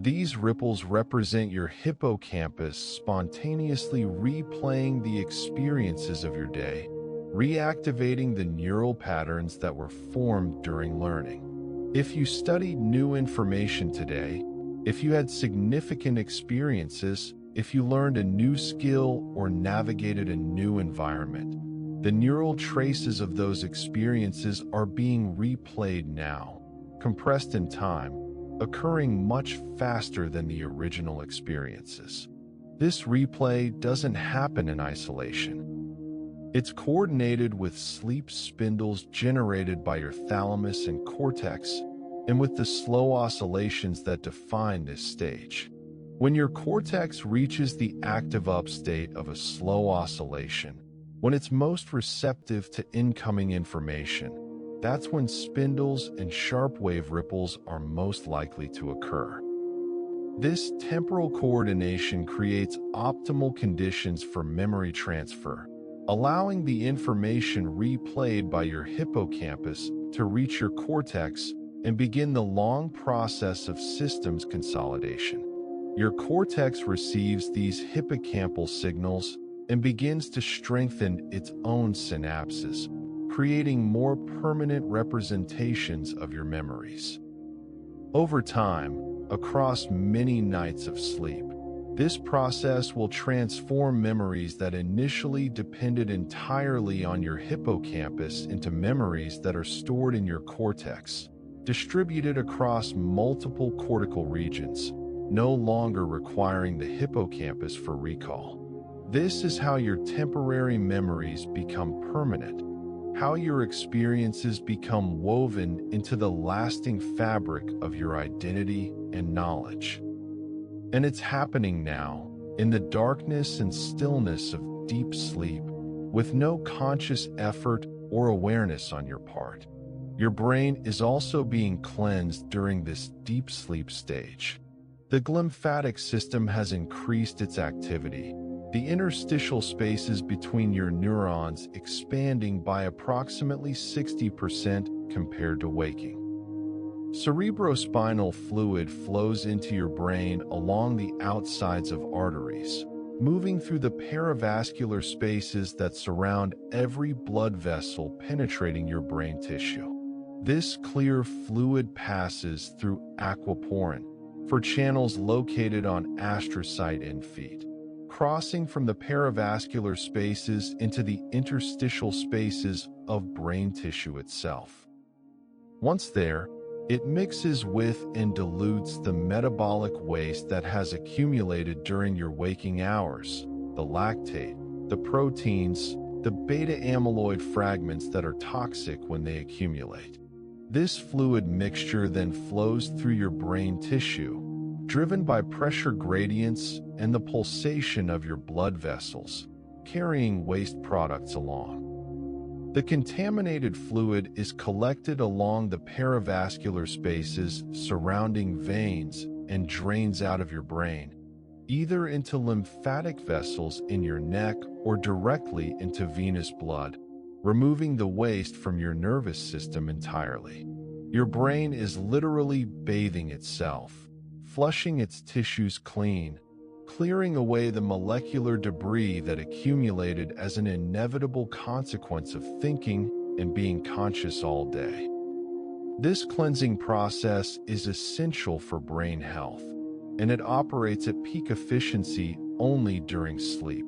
These ripples represent your hippocampus spontaneously replaying the experiences of your day, reactivating the neural patterns that were formed during learning. If you studied new information today, if you had significant experiences, if you learned a new skill or navigated a new environment. The neural traces of those experiences are being replayed now, compressed in time, occurring much faster than the original experiences. This replay doesn't happen in isolation. It's coordinated with sleep spindles generated by your thalamus and cortex, and with the slow oscillations that define this stage. When your cortex reaches the active up state of a slow oscillation, when it's most receptive to incoming information, that's when spindles and sharp wave ripples are most likely to occur. This temporal coordination creates optimal conditions for memory transfer, allowing the information replayed by your hippocampus to reach your cortex and begin the long process of systems consolidation. Your cortex receives these hippocampal signals and begins to strengthen its own synapses, creating more permanent representations of your memories. Over time, across many nights of sleep, this process will transform memories that initially depended entirely on your hippocampus into memories that are stored in your cortex, distributed across multiple cortical regions, no longer requiring the hippocampus for recall. This is how your temporary memories become permanent, how your experiences become woven into the lasting fabric of your identity and knowledge. And it's happening now, in the darkness and stillness of deep sleep, with no conscious effort or awareness on your part. Your brain is also being cleansed during this deep sleep stage. The glymphatic system has increased its activity, the interstitial spaces between your neurons expanding by approximately 60% compared to waking. Cerebrospinal fluid flows into your brain along the outsides of arteries, moving through the perivascular spaces that surround every blood vessel penetrating your brain tissue. This clear fluid passes through aquaporin for channels located on astrocyte and feet, crossing from the perivascular spaces into the interstitial spaces of brain tissue itself. Once there, it mixes with and dilutes the metabolic waste that has accumulated during your waking hours, the lactate, the proteins, the beta-amyloid fragments that are toxic when they accumulate. This fluid mixture then flows through your brain tissue, driven by pressure gradients and the pulsation of your blood vessels, carrying waste products along. The contaminated fluid is collected along the perivascular spaces surrounding veins and drains out of your brain, either into lymphatic vessels in your neck or directly into venous blood, removing the waste from your nervous system entirely. Your brain is literally bathing itself, flushing its tissues clean, clearing away the molecular debris that accumulated as an inevitable consequence of thinking and being conscious all day. This cleansing process is essential for brain health, and it operates at peak efficiency only during sleep,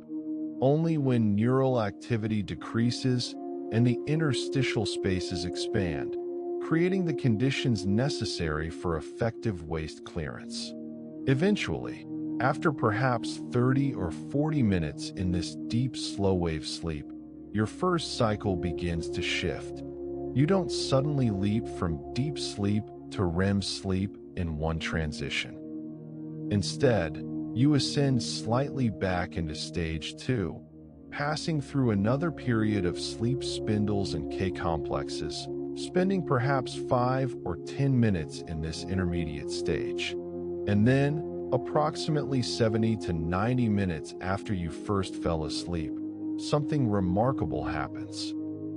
only when neural activity decreases and the interstitial spaces expand, creating the conditions necessary for effective waste clearance. Eventually, after perhaps 30 or 40 minutes in this deep slow-wave sleep, your first cycle begins to shift. You don't suddenly leap from deep sleep to REM sleep in one transition. Instead, you ascend slightly back into stage 2, passing through another period of sleep spindles and K-complexes, spending perhaps 5 or 10 minutes in this intermediate stage. And then, approximately 70 to 90 minutes after you first fell asleep, something remarkable happens.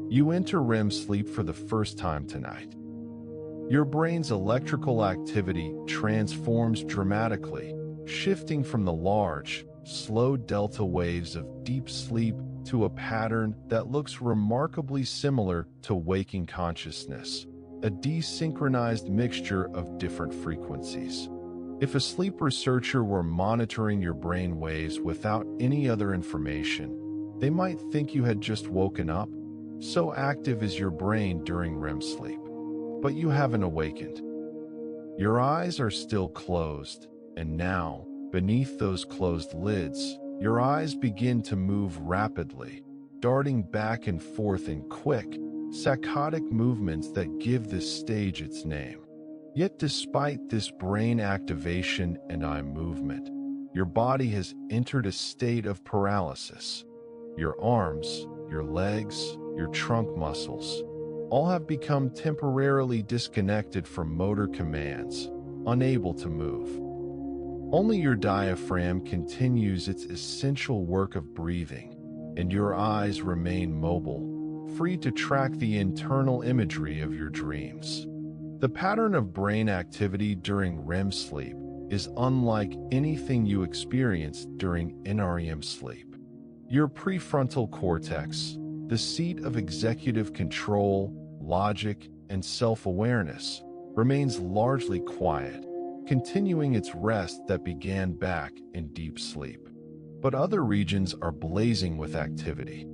You enter REM sleep for the first time tonight. Your brain's electrical activity transforms dramatically, shifting from the large, slow delta waves of deep sleep to a pattern that looks remarkably similar to waking consciousness, a desynchronized mixture of different frequencies. If a sleep researcher were monitoring your brain waves without any other information, they might think you had just woken up. So active is your brain during REM sleep. But you haven't awakened. Your eyes are still closed, and now, beneath those closed lids, your eyes begin to move rapidly, darting back and forth in quick, saccadic movements that give this stage its name. Yet despite this brain activation and eye movement, your body has entered a state of paralysis. Your arms, your legs, your trunk muscles, all have become temporarily disconnected from motor commands, unable to move. Only your diaphragm continues its essential work of breathing, and your eyes remain mobile, free to track the internal imagery of your dreams. The pattern of brain activity during REM sleep is unlike anything you experience during NREM sleep. Your prefrontal cortex, the seat of executive control, logic, and self-awareness, remains largely quiet, continuing its rest that began back in deep sleep. But other regions are blazing with activity.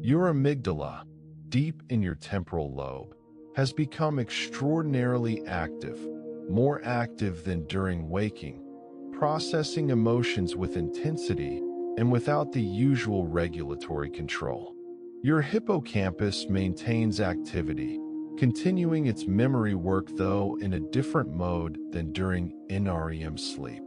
Your amygdala, deep in your temporal lobe, has become extraordinarily active, more active than during waking, processing emotions with intensity and without the usual regulatory control. Your hippocampus maintains activity, continuing its memory work though in a different mode than during NREM sleep.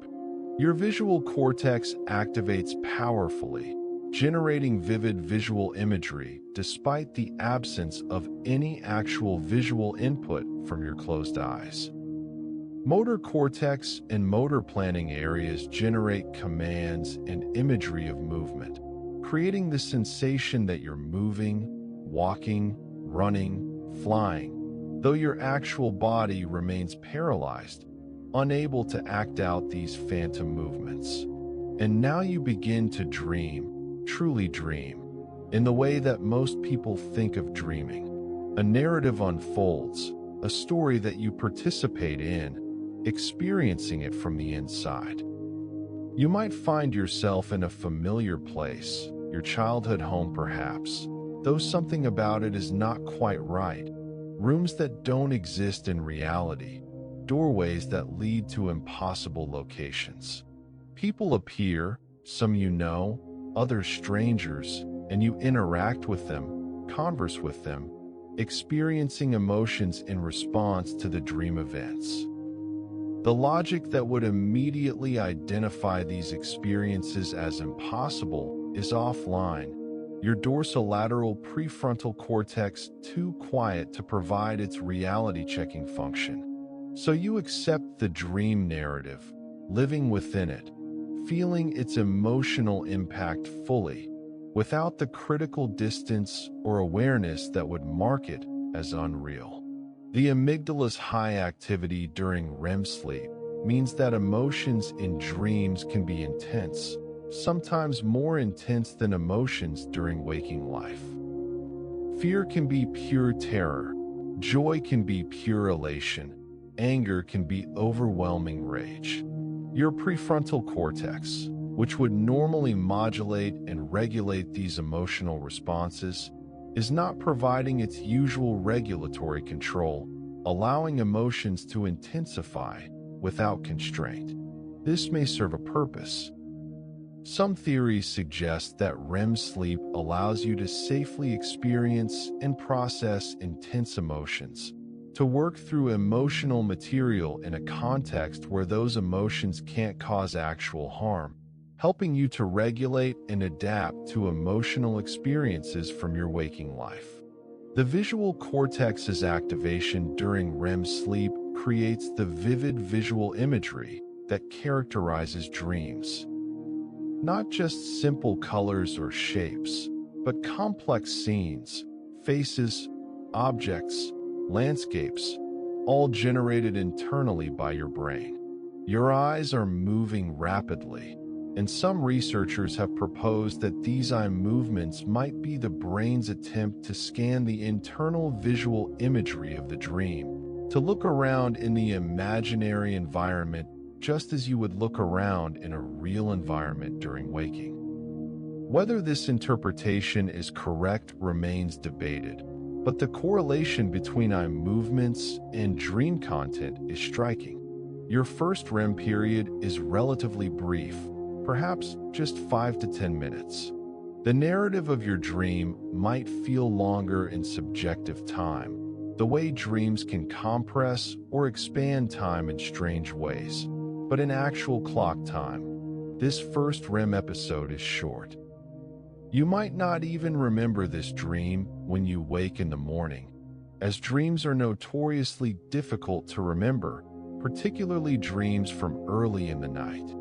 Your visual cortex activates powerfully, generating vivid visual imagery despite the absence of any actual visual input from your closed eyes. Motor cortex and motor planning areas generate commands and imagery of movement, creating the sensation that you're moving, walking, running, flying, though your actual body remains paralyzed, unable to act out these phantom movements. And now you begin to dream, truly dream, in the way that most people think of dreaming. A narrative unfolds, a story that you participate in, experiencing it from the inside. You might find yourself in a familiar place, your childhood home perhaps, though something about it is not quite right. Rooms that don't exist in reality, doorways that lead to impossible locations. People appear, some you know, others strangers, and you interact with them, converse with them, experiencing emotions in response to the dream events. The logic that would immediately identify these experiences as impossible is offline, your dorsolateral prefrontal cortex too quiet to provide its reality-checking function. So you accept the dream narrative, living within it, feeling its emotional impact fully, without the critical distance or awareness that would mark it as unreal. The amygdala's high activity during REM sleep means that emotions in dreams can be intense, sometimes more intense than emotions during waking life. Fear can be pure terror, joy can be pure elation, anger can be overwhelming rage. Your prefrontal cortex, which would normally modulate and regulate these emotional responses, is not providing its usual regulatory control, allowing emotions to intensify without constraint. This may serve a purpose. Some theories suggest that REM sleep allows you to safely experience and process intense emotions, to work through emotional material in a context where those emotions can't cause actual harm, helping you to regulate and adapt to emotional experiences from your waking life. The visual cortex's activation during REM sleep creates the vivid visual imagery that characterizes dreams. Not just simple colors or shapes, but complex scenes, faces, objects, landscapes, all generated internally by your brain. Your eyes are moving rapidly, and some researchers have proposed that these eye movements might be the brain's attempt to scan the internal visual imagery of the dream, to look around in the imaginary environment just as you would look around in a real environment during waking. Whether this interpretation is correct remains debated, but the correlation between eye movements and dream content is striking. Your first REM period is relatively brief, perhaps just 5 to 10 minutes. The narrative of your dream might feel longer in subjective time, the way dreams can compress or expand time in strange ways. But in actual clock time, this first REM episode is short. You might not even remember this dream when you wake in the morning, as dreams are notoriously difficult to remember, particularly dreams from early in the night.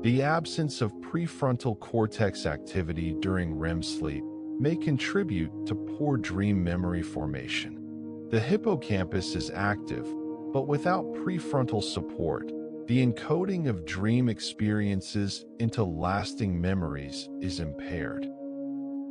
The absence of prefrontal cortex activity during REM sleep may contribute to poor dream memory formation. The hippocampus is active, but without prefrontal support, the encoding of dream experiences into lasting memories is impaired.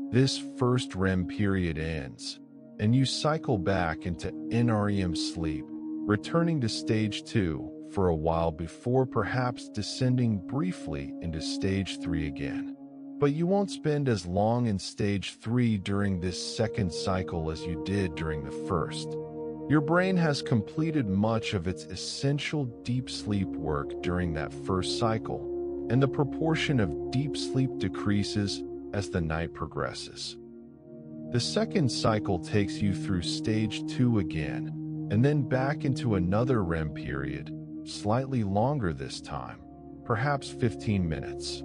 This first REM period ends, and you cycle back into NREM sleep, returning to stage 2 for a while before perhaps descending briefly into stage 3 again. But you won't spend as long in stage 3 during this second cycle as you did during the first. Your brain has completed much of its essential deep sleep work during that first cycle, and the proportion of deep sleep decreases as the night progresses. The second cycle takes you through stage 2 again, and then back into another REM period, slightly longer this time, perhaps 15 minutes.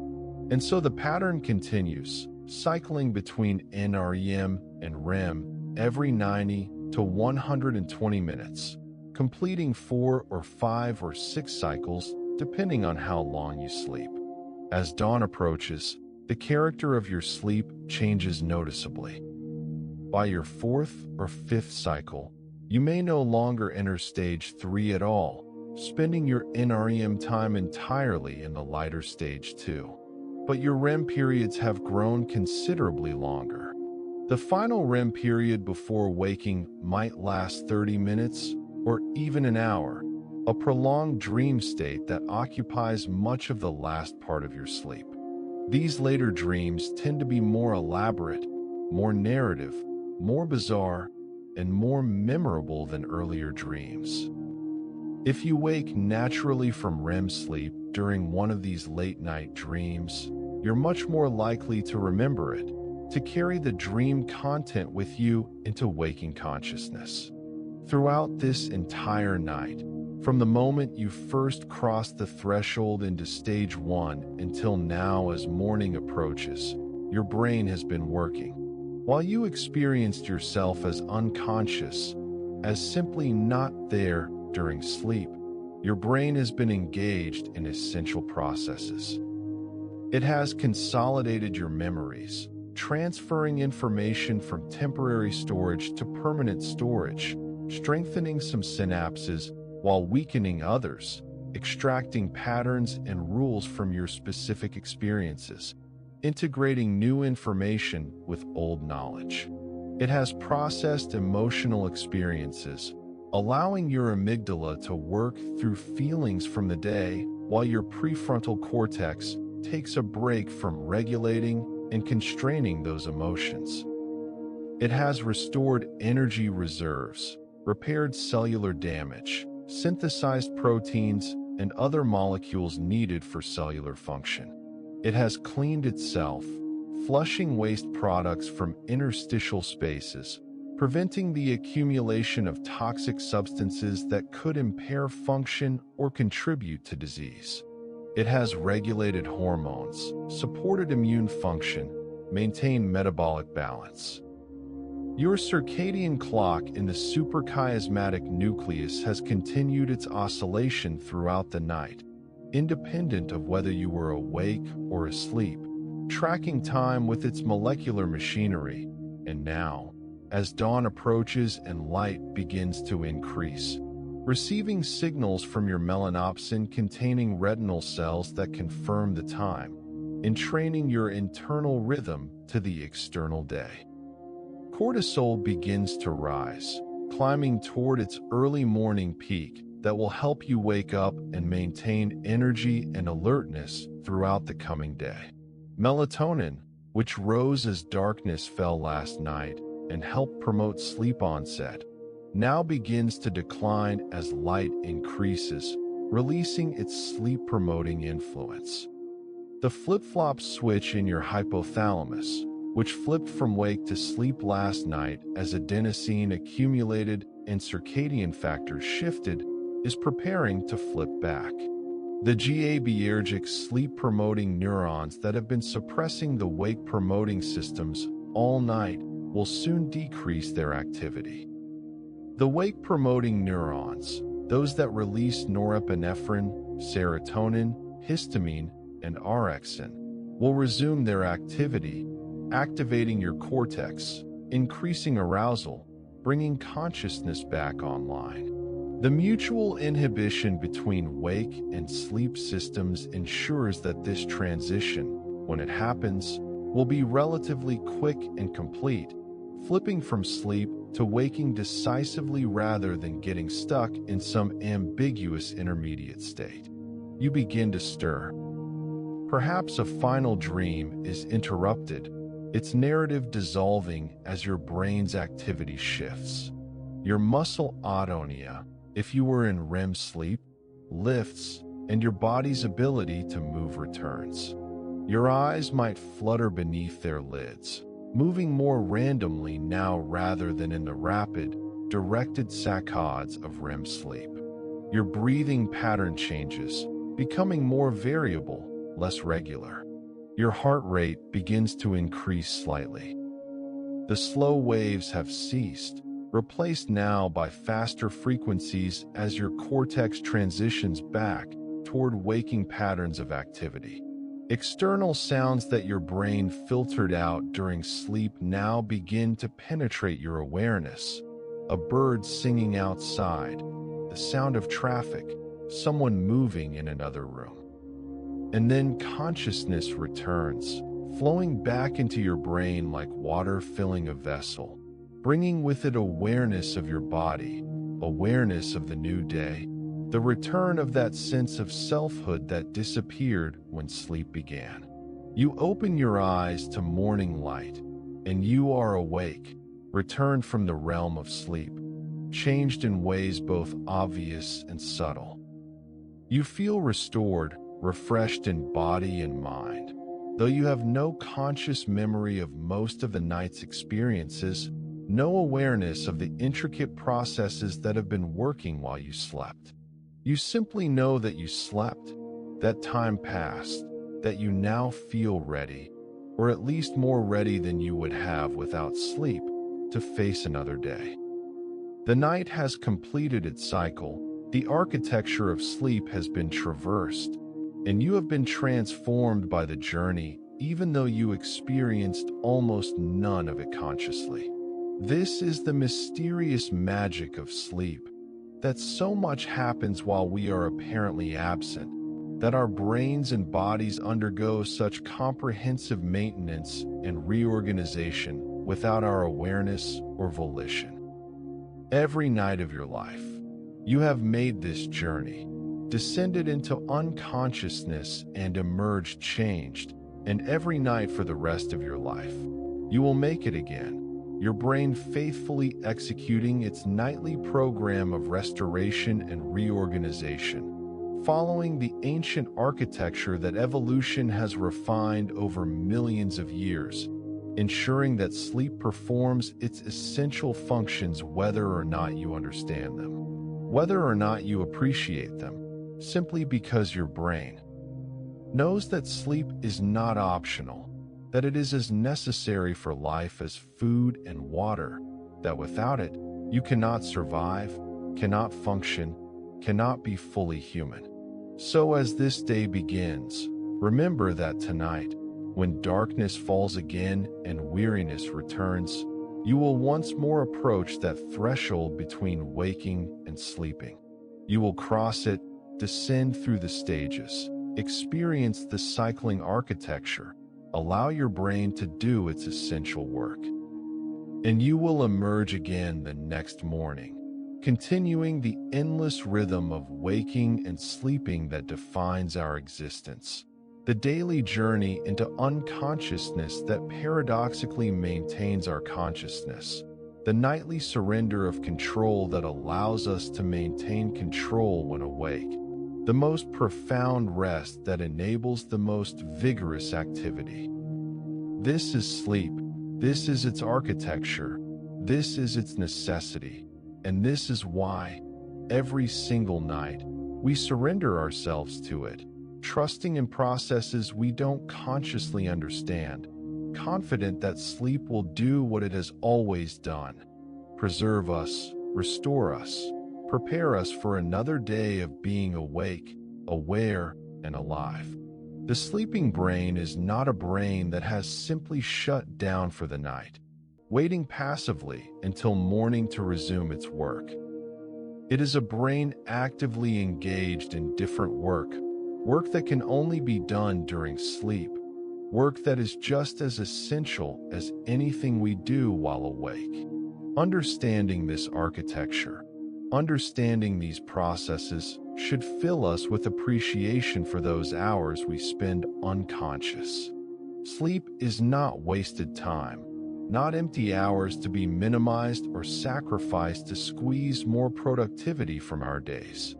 And so the pattern continues, cycling between NREM and REM every 90 to 120 minutes, completing 4 or 5 or 6 cycles depending on how long you sleep. As dawn approaches, the character of your sleep changes noticeably. By your 4th or 5th cycle, you may no longer enter stage 3 at all, spending your NREM time entirely in the lighter stage 2. But your REM periods have grown considerably longer. The final REM period before waking might last 30 minutes or even an hour, a prolonged dream state that occupies much of the last part of your sleep. These later dreams tend to be more elaborate, more narrative, more bizarre, and more memorable than earlier dreams. If you wake naturally from REM sleep during one of these late-night dreams, you're much more likely to remember it, to carry the dream content with you into waking consciousness. Throughout this entire night, from the moment you first crossed the threshold into stage 1 until now as morning approaches, your brain has been working. While you experienced yourself as unconscious, as simply not there during sleep, your brain has been engaged in essential processes. It has consolidated your memories, transferring information from temporary storage to permanent storage, strengthening some synapses while weakening others, extracting patterns and rules from your specific experiences, integrating new information with old knowledge. It has processed emotional experiences, allowing your amygdala to work through feelings from the day while your prefrontal cortex takes a break from regulating and constraining those emotions. It has restored energy reserves, repaired cellular damage, synthesized proteins and other molecules needed for cellular function. It has cleaned itself, flushing waste products from interstitial spaces, preventing the accumulation of toxic substances that could impair function or contribute to disease. It has regulated hormones, supported immune function, maintained metabolic balance. Your circadian clock in the suprachiasmatic nucleus has continued its oscillation throughout the night, independent of whether you were awake or asleep, tracking time with its molecular machinery. And now, as dawn approaches and light begins to increase, receiving signals from your melanopsin-containing retinal cells that confirm the time, entraining your internal rhythm to the external day. Cortisol begins to rise, climbing toward its early morning peak that will help you wake up and maintain energy and alertness throughout the coming day. Melatonin, which rose as darkness fell last night and helped promote sleep onset, now begins to decline as light increases, releasing its sleep-promoting influence. The flip-flop switch in your hypothalamus, which flipped from wake to sleep last night as adenosine accumulated and circadian factors shifted, is preparing to flip back. The GABAergic sleep-promoting neurons that have been suppressing the wake-promoting systems all night will soon decrease their activity. The wake-promoting neurons, those that release norepinephrine, serotonin, histamine, and orexin, will resume their activity, activating your cortex, increasing arousal, bringing consciousness back online. The mutual inhibition between wake and sleep systems ensures that this transition, when it happens, will be relatively quick and complete, flipping from sleep to waking decisively rather than getting stuck in some ambiguous intermediate state. You begin to stir. Perhaps a final dream is interrupted, its narrative dissolving as your brain's activity shifts. Your muscle autonomia, if you were in REM sleep, lifts, and your body's ability to move returns. Your eyes might flutter beneath their lids, moving more randomly now rather than in the rapid, directed saccades of REM sleep. Your breathing pattern changes, becoming more variable, less regular. Your heart rate begins to increase slightly. The slow waves have ceased, replaced now by faster frequencies as your cortex transitions back toward waking patterns of activity. External sounds that your brain filtered out during sleep now begin to penetrate your awareness. A bird singing outside, the sound of traffic, someone moving in another room. And then consciousness returns, flowing back into your brain like water filling a vessel, bringing with it awareness of your body, awareness of the new day, the return of that sense of selfhood that disappeared when sleep began. You open your eyes to morning light, and you are awake, returned from the realm of sleep, changed in ways both obvious and subtle. You feel restored, refreshed in body and mind. Though you have no conscious memory of most of the night's experiences, no awareness of the intricate processes that have been working while you slept. You simply know that you slept, that time passed, that you now feel ready, or at least more ready than you would have without sleep, to face another day. The night has completed its cycle, the architecture of sleep has been traversed, and you have been transformed by the journey, even though you experienced almost none of it consciously. This is the mysterious magic of sleep, that so much happens while we are apparently absent, that our brains and bodies undergo such comprehensive maintenance and reorganization without our awareness or volition. Every night of your life, you have made this journey, descended into unconsciousness and emerged changed, and every night for the rest of your life, you will make it again, your brain faithfully executing its nightly program of restoration and reorganization, following the ancient architecture that evolution has refined over millions of years, ensuring that sleep performs its essential functions whether or not you understand them, whether or not you appreciate them, simply because your brain knows that sleep is not optional, that it is as necessary for life as food and water, that without it, you cannot survive, cannot function, cannot be fully human. So as this day begins, remember that tonight, when darkness falls again and weariness returns, you will once more approach that threshold between waking and sleeping. You will cross it, descend through the stages, experience the cycling architecture, allow your brain to do its essential work. And you will emerge again the next morning, continuing the endless rhythm of waking and sleeping that defines our existence. The daily journey into unconsciousness that paradoxically maintains our consciousness. The nightly surrender of control that allows us to maintain control when awake. The most profound rest that enables the most vigorous activity. This is sleep. This is its architecture. This is its necessity. And this is why, every single night, we surrender ourselves to it, trusting in processes we don't consciously understand, confident that sleep will do what it has always done: preserve us, restore us, prepare us for another day of being awake, aware, and alive. The sleeping brain is not a brain that has simply shut down for the night, waiting passively until morning to resume its work. It is a brain actively engaged in different work that can only be done during sleep, work that is just as essential as anything we do while awake. Understanding this architecture, understanding these processes, should fill us with appreciation for those hours we spend unconscious. Sleep is not wasted time, not empty hours to be minimized or sacrificed to squeeze more productivity from our days.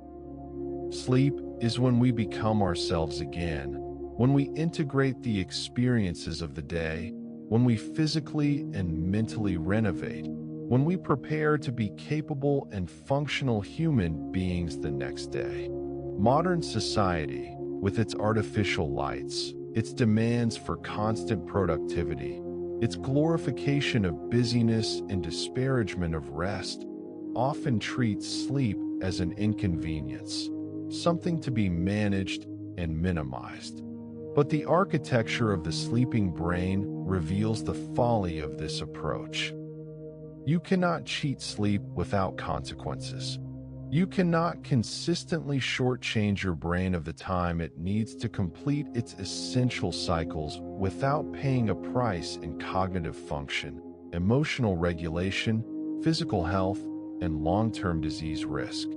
Sleep is when we become ourselves again, when we integrate the experiences of the day, when we physically and mentally renovate, when we prepare to be capable and functional human beings the next day. Modern society, with its artificial lights, its demands for constant productivity, its glorification of busyness and disparagement of rest, often treats sleep as an inconvenience, something to be managed and minimized. But the architecture of the sleeping brain reveals the folly of this approach. You cannot cheat sleep without consequences. You cannot consistently shortchange your brain of the time it needs to complete its essential cycles without paying a price in cognitive function, emotional regulation, physical health, and long-term disease risk.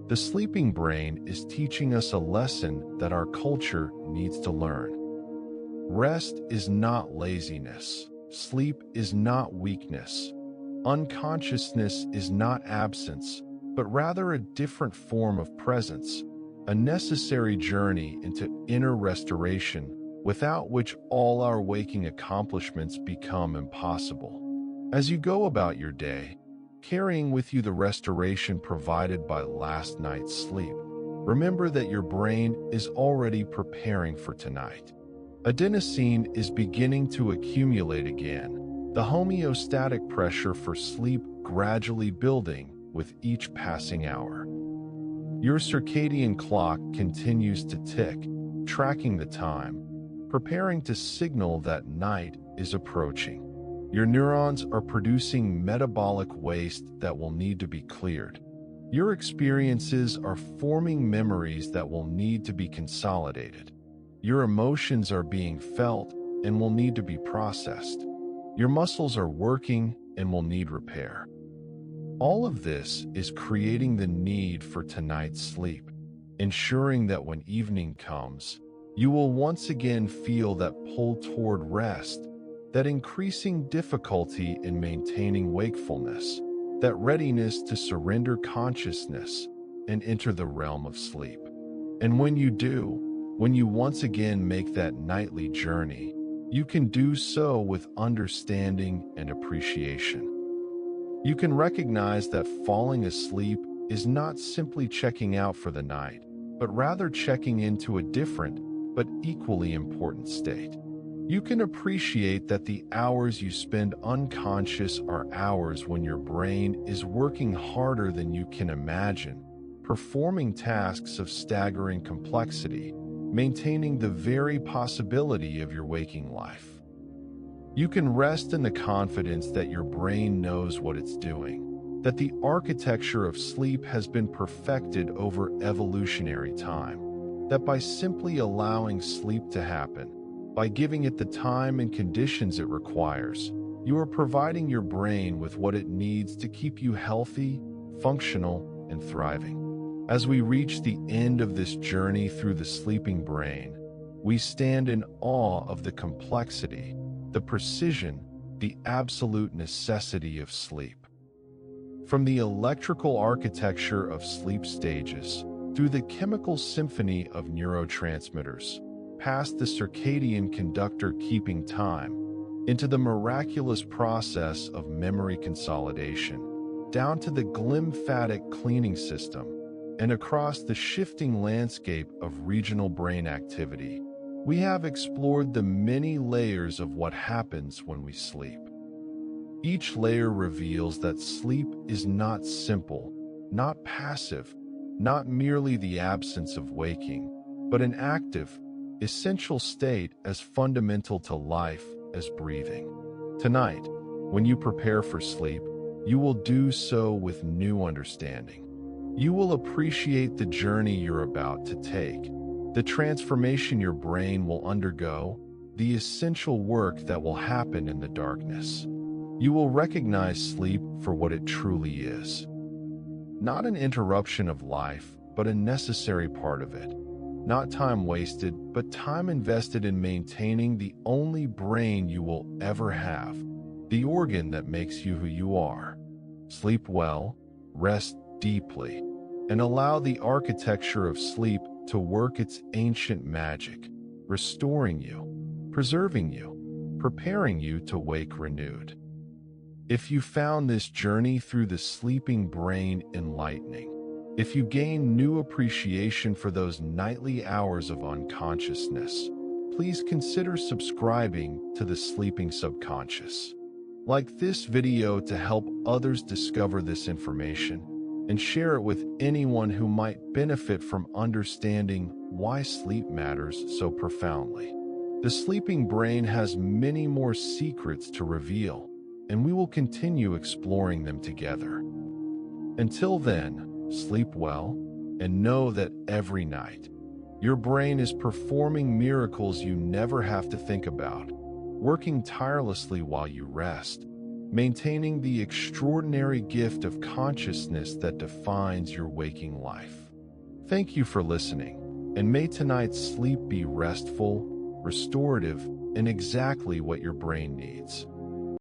The sleeping brain is teaching us a lesson that our culture needs to learn. Rest is not laziness. Sleep is not weakness. Unconsciousness is not absence, but rather a different form of presence, a necessary journey into inner restoration, without which all our waking accomplishments become impossible. As you go about your day, carrying with you the restoration provided by last night's sleep, remember that your brain is already preparing for tonight. Adenosine is beginning to accumulate again, the homeostatic pressure for sleep gradually building with each passing hour. Your circadian clock continues to tick, tracking the time, preparing to signal that night is approaching. Your neurons are producing metabolic waste that will need to be cleared. Your experiences are forming memories that will need to be consolidated. Your emotions are being felt and will need to be processed. Your muscles are working and will need repair. All of this is creating the need for tonight's sleep, ensuring that when evening comes, you will once again feel that pull toward rest, that increasing difficulty in maintaining wakefulness, that readiness to surrender consciousness and enter the realm of sleep. And when you do, when you once again make that nightly journey, you can do so with understanding and appreciation. You can recognize that falling asleep is not simply checking out for the night, but rather checking into a different but equally important state. You can appreciate that the hours you spend unconscious are hours when your brain is working harder than you can imagine, performing tasks of staggering complexity, maintaining the very possibility of your waking life. You can rest in the confidence that your brain knows what it's doing, that the architecture of sleep has been perfected over evolutionary time, that by simply allowing sleep to happen, by giving it the time and conditions it requires, you are providing your brain with what it needs to keep you healthy, functional, and thriving. As we reach the end of this journey through the sleeping brain, we stand in awe of the complexity, the precision, the absolute necessity of sleep. From the electrical architecture of sleep stages, through the chemical symphony of neurotransmitters, past the circadian conductor keeping time, into the miraculous process of memory consolidation, down to the glymphatic cleaning system, and across the shifting landscape of regional brain activity, we have explored the many layers of what happens when we sleep. Each layer reveals that sleep is not simple, not passive, not merely the absence of waking, but an active, essential state as fundamental to life as breathing. Tonight, when you prepare for sleep, you will do so with new understanding. You will appreciate the journey you're about to take, the transformation your brain will undergo, the essential work that will happen in the darkness. You will recognize sleep for what it truly is. Not an interruption of life, but a necessary part of it. Not time wasted, but time invested in maintaining the only brain you will ever have, the organ that makes you who you are. Sleep well, rest deeply, and allow the architecture of sleep to work its ancient magic, restoring you, preserving you, preparing you to wake renewed. If you found this journey through the sleeping brain enlightening, if you gain new appreciation for those nightly hours of unconsciousness, please consider subscribing to the Sleeping Subconscious. Like this video to help others discover this information, and share it with anyone who might benefit from understanding why sleep matters so profoundly. The sleeping brain has many more secrets to reveal, and we will continue exploring them together. Until then, sleep well, and know that every night, your brain is performing miracles you never have to think about, working tirelessly while you rest, maintaining the extraordinary gift of consciousness that defines your waking life. Thank you for listening, and may tonight's sleep be restful, restorative, and exactly what your brain needs.